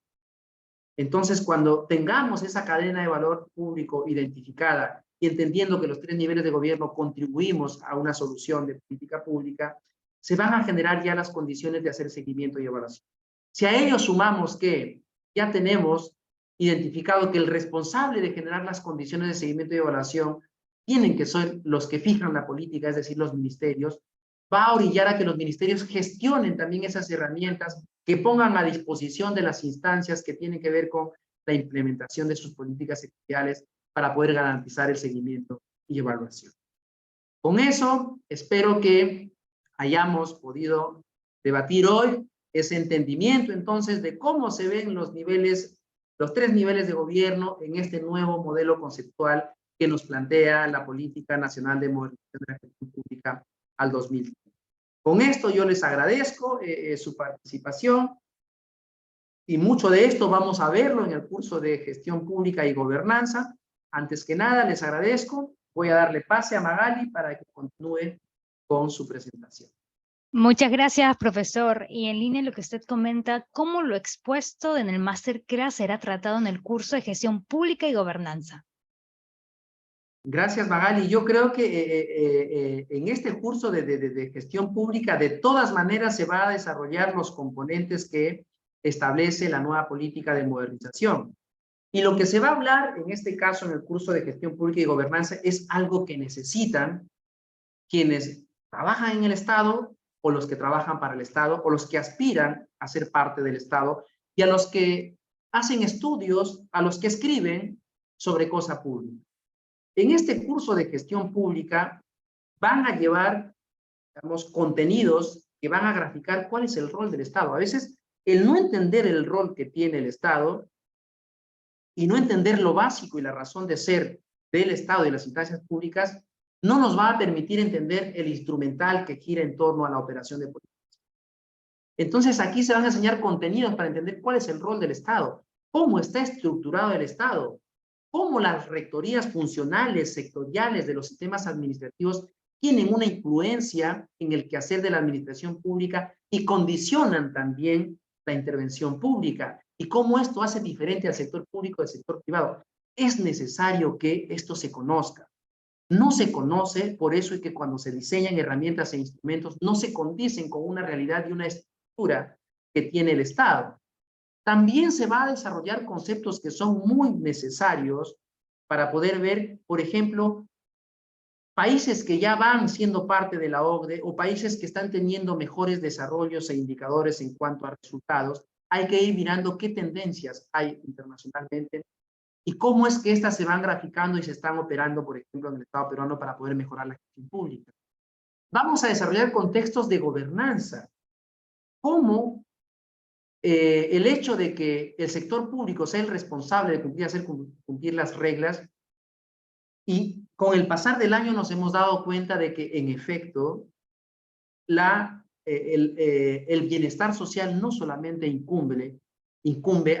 Entonces, cuando tengamos esa cadena de valor público identificada y entendiendo que los 3 niveles de gobierno contribuimos a una solución de política pública, se van a generar ya las condiciones de hacer seguimiento y evaluación. Si a ello sumamos que ya tenemos identificado que el responsable de generar las condiciones de seguimiento y evaluación tienen que ser los que fijan la política, es decir, los ministerios, va a orillar a que los ministerios gestionen también esas herramientas que pongan a disposición de las instancias que tienen que ver con la implementación de sus políticas sectoriales para poder garantizar el seguimiento y evaluación. Con eso, espero que hayamos podido debatir hoy ese entendimiento entonces de cómo se ven los niveles, los 3 niveles de gobierno en este nuevo modelo conceptual que nos plantea la Política Nacional de Modernización de la Gestión Pública al 2030. Con esto yo les agradezco su participación y mucho de esto vamos a verlo en el curso de Gestión Pública y Gobernanza. Antes que nada, les agradezco. Voy a darle pase a Magali para que continúe con su presentación. Muchas gracias, profesor. Y en línea lo que usted comenta, ¿cómo lo expuesto en el Masterclass será tratado en el curso de Gestión Pública y Gobernanza? Gracias, Magali. Yo creo que en este curso de gestión pública, de todas maneras, se va a desarrollar los componentes que establece la nueva política de modernización. Y lo que se va a hablar, en este caso, en el curso de gestión pública y gobernanza, es algo que necesitan quienes trabajan en el Estado, o los que trabajan para el Estado, o los que aspiran a ser parte del Estado, y a los que hacen estudios, a los que escriben sobre cosa pública. En este curso de gestión pública van a llevar, digamos, contenidos que van a graficar cuál es el rol del Estado. A veces, el no entender el rol que tiene el Estado y no entender lo básico y la razón de ser del Estado y de las instancias públicas no nos va a permitir entender el instrumental que gira en torno a la operación de políticas. Entonces, aquí se van a enseñar contenidos para entender cuál es el rol del Estado, cómo está estructurado el Estado, cómo las rectorías funcionales, sectoriales de los sistemas administrativos tienen una influencia en el quehacer de la administración pública y condicionan también la intervención pública, y cómo esto hace diferente al sector público del sector privado. Es necesario que esto se conozca. No se conoce, por eso es que cuando se diseñan herramientas e instrumentos no se condicen con una realidad y una estructura que tiene el Estado. También se va a desarrollar conceptos que son muy necesarios para poder ver, por ejemplo, países que ya van siendo parte de la OCDE o países que están teniendo mejores desarrollos e indicadores en cuanto a resultados. Hay que ir mirando qué tendencias hay internacionalmente y cómo es que estas se van graficando y se están operando, por ejemplo, en el Estado peruano para poder mejorar la gestión pública. Vamos a desarrollar contextos de gobernanza. ¿Cómo el hecho de que el sector público sea el responsable de hacer cumplir las reglas, y con el pasar del año nos hemos dado cuenta de que, en efecto, el bienestar social no solamente incumbe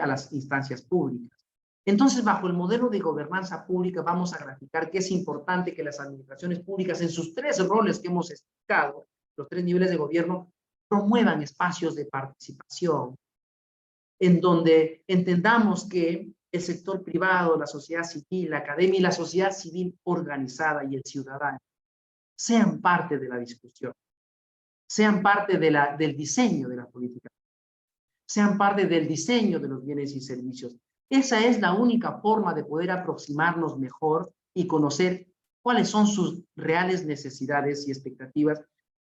a las instancias públicas. Entonces, bajo el modelo de gobernanza pública, vamos a graficar que es importante que las administraciones públicas, en sus 3 roles que hemos explicado, los 3 niveles de gobierno, promuevan espacios de participación, en donde entendamos que el sector privado, la sociedad civil, la academia y la sociedad civil organizada y el ciudadano sean parte de la discusión, sean parte del diseño de la política, sean parte del diseño de los bienes y servicios. Esa es la única forma de poder aproximarnos mejor y conocer cuáles son sus reales necesidades y expectativas.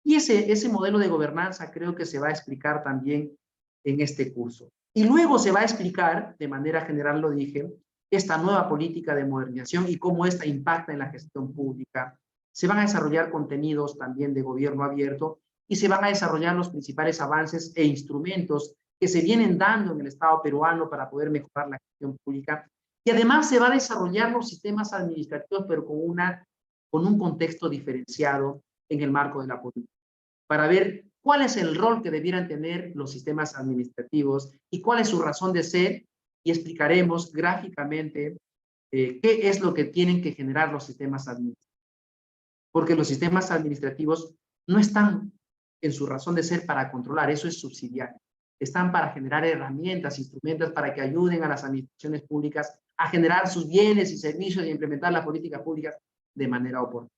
Y ese modelo de gobernanza creo que se va a explicar también en este curso. Y luego se va a explicar, de manera general lo dije, esta nueva política de modernización y cómo esta impacta en la gestión pública. Se van a desarrollar contenidos también de gobierno abierto y se van a desarrollar los principales avances e instrumentos que se vienen dando en el Estado peruano para poder mejorar la gestión pública. Y además se va a desarrollar los sistemas administrativos, pero con un contexto diferenciado en el marco de la política, para ver cuál es el rol que debieran tener los sistemas administrativos y cuál es su razón de ser, y explicaremos gráficamente qué es lo que tienen que generar los sistemas administrativos. Porque los sistemas administrativos no están en su razón de ser para controlar, eso es subsidiario. Están para generar herramientas, instrumentos para que ayuden a las administraciones públicas a generar sus bienes y servicios y implementar las políticas públicas de manera oportuna.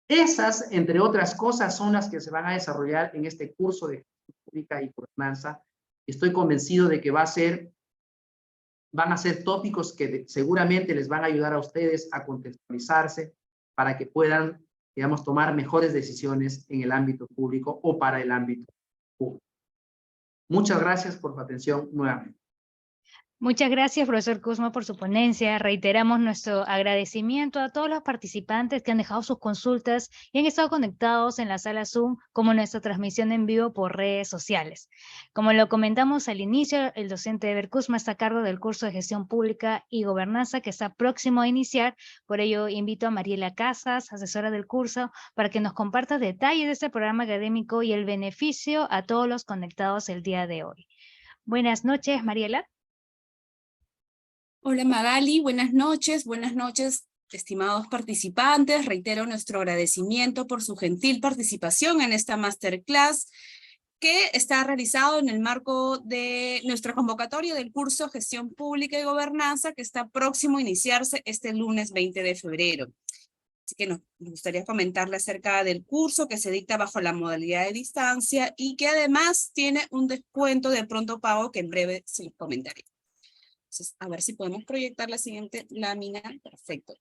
Esas, entre otras cosas, son las que se van a desarrollar en este curso de gestión pública y gobernanza. Estoy convencido de que van a ser tópicos que seguramente les van a ayudar a ustedes a contextualizarse para que puedan, digamos, tomar mejores decisiones en el ámbito público o para el ámbito público. Muchas gracias por su atención nuevamente. Muchas gracias, profesor Kuzma, por su ponencia. Reiteramos nuestro agradecimiento a todos los participantes que han dejado sus consultas y han estado conectados en la sala Zoom, como nuestra transmisión en vivo por redes sociales. Como lo comentamos al inicio, el docente Eber Kuzma está a cargo del curso de Gestión Pública y Gobernanza que está próximo a iniciar. Por ello, invito a Mariela Casas, asesora del curso, para que nos comparta detalles de este programa académico y el beneficio a todos los conectados el día de hoy. Buenas noches, Mariela. Hola Magali, buenas noches, estimados participantes. Reitero nuestro agradecimiento por su gentil participación en esta masterclass que está realizado en el marco de nuestra convocatoria del curso Gestión Pública y Gobernanza que está próximo a iniciarse este lunes 20 de febrero. Así que nos gustaría comentarle acerca del curso que se dicta bajo la modalidad de distancia y que además tiene un descuento de pronto pago que en breve se los comentaré. Entonces, a ver si podemos proyectar la siguiente lámina. Perfecto.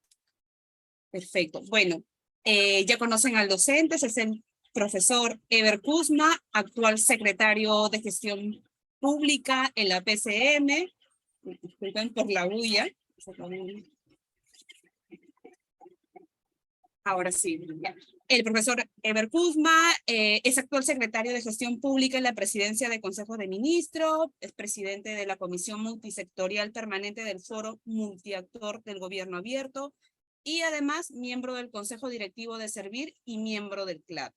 Perfecto. Bueno, ya conocen al docente, es el profesor Eber Kuzma, actual secretario de Gestión Pública en la PCM. Disculpen por la bulla. Ahora sí. Ya. El profesor Eber Kuzma es actual secretario de Gestión Pública en la Presidencia de Consejos de Ministros, es presidente de la Comisión Multisectorial Permanente del Foro Multiactor del Gobierno Abierto y además miembro del Consejo Directivo de Servir y miembro del CLAD.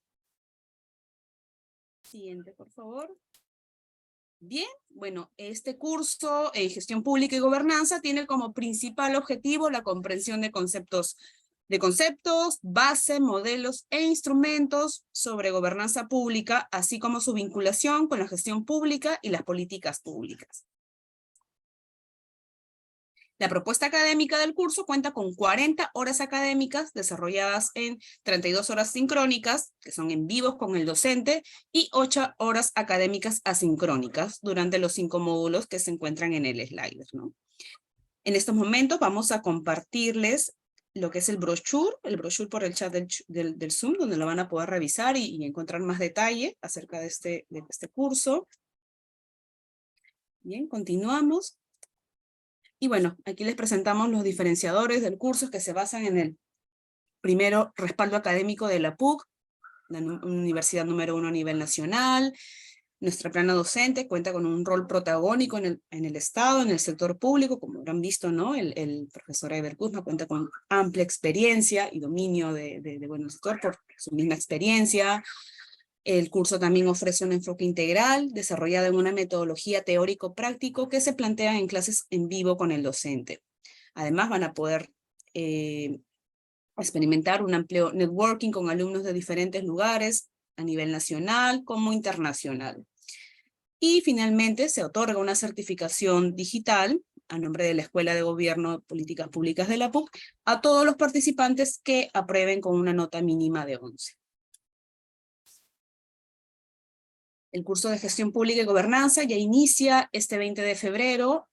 Siguiente, por favor. Bien, bueno, este curso en Gestión Pública y Gobernanza tiene como principal objetivo la comprensión de conceptos, base, modelos e instrumentos sobre gobernanza pública, así como su vinculación con la gestión pública y las políticas públicas. La propuesta académica del curso cuenta con 40 horas académicas desarrolladas en 32 horas sincrónicas, que son en vivo con el docente, y 8 horas académicas asincrónicas durante los 5 módulos que se encuentran en el slider, ¿no? En estos momentos vamos a compartirles lo que es el brochure por el chat del Zoom, donde lo van a poder revisar y encontrar más detalle acerca de este curso. Bien, continuamos. Y bueno, aquí les presentamos los diferenciadores del curso que se basan en el primero, respaldo académico de la PUC, la universidad número 1 a nivel nacional. Nuestra plana docente cuenta con un rol protagónico en el Estado, en el sector público, como habrán visto, ¿no? El profesor Eber Kuzma cuenta con amplia experiencia y dominio de el sector por su misma experiencia. El curso también ofrece un enfoque integral, desarrollado en una metodología teórico-práctico que se plantea en clases en vivo con el docente. Además van a poder experimentar un amplio networking con alumnos de diferentes lugares, a nivel nacional como internacional. Y finalmente se otorga una certificación digital a nombre de la Escuela de Gobierno de Políticas Públicas de la PUC a todos los participantes que aprueben con una nota mínima de 11. El curso de Gestión Pública y Gobernanza ya inicia este 20 de febrero,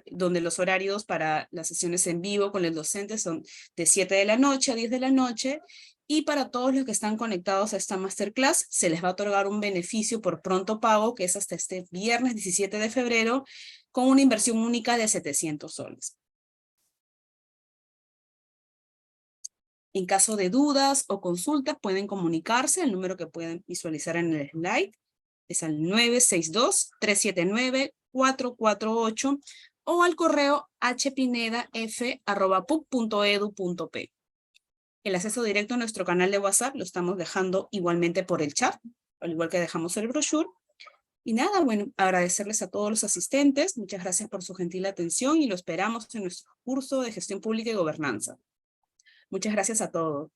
donde los horarios para las sesiones en vivo con el docente son de 7 de la noche a 10 de la noche, y para todos los que están conectados a esta masterclass se les va a otorgar un beneficio por pronto pago, que es hasta este viernes 17 de febrero, con una inversión única de 700 soles. En caso de dudas o consultas pueden comunicarse al número que pueden visualizar en el slide. Es al 962-379-448 o al correo hpinedaf@puc.edu.p. El acceso directo a nuestro canal de WhatsApp lo estamos dejando igualmente por el chat, al igual que dejamos el brochure. Y nada, bueno, agradecerles a todos los asistentes. Muchas gracias por su gentil atención y lo esperamos en nuestro curso de Gestión Pública y Gobernanza. Muchas gracias a todos.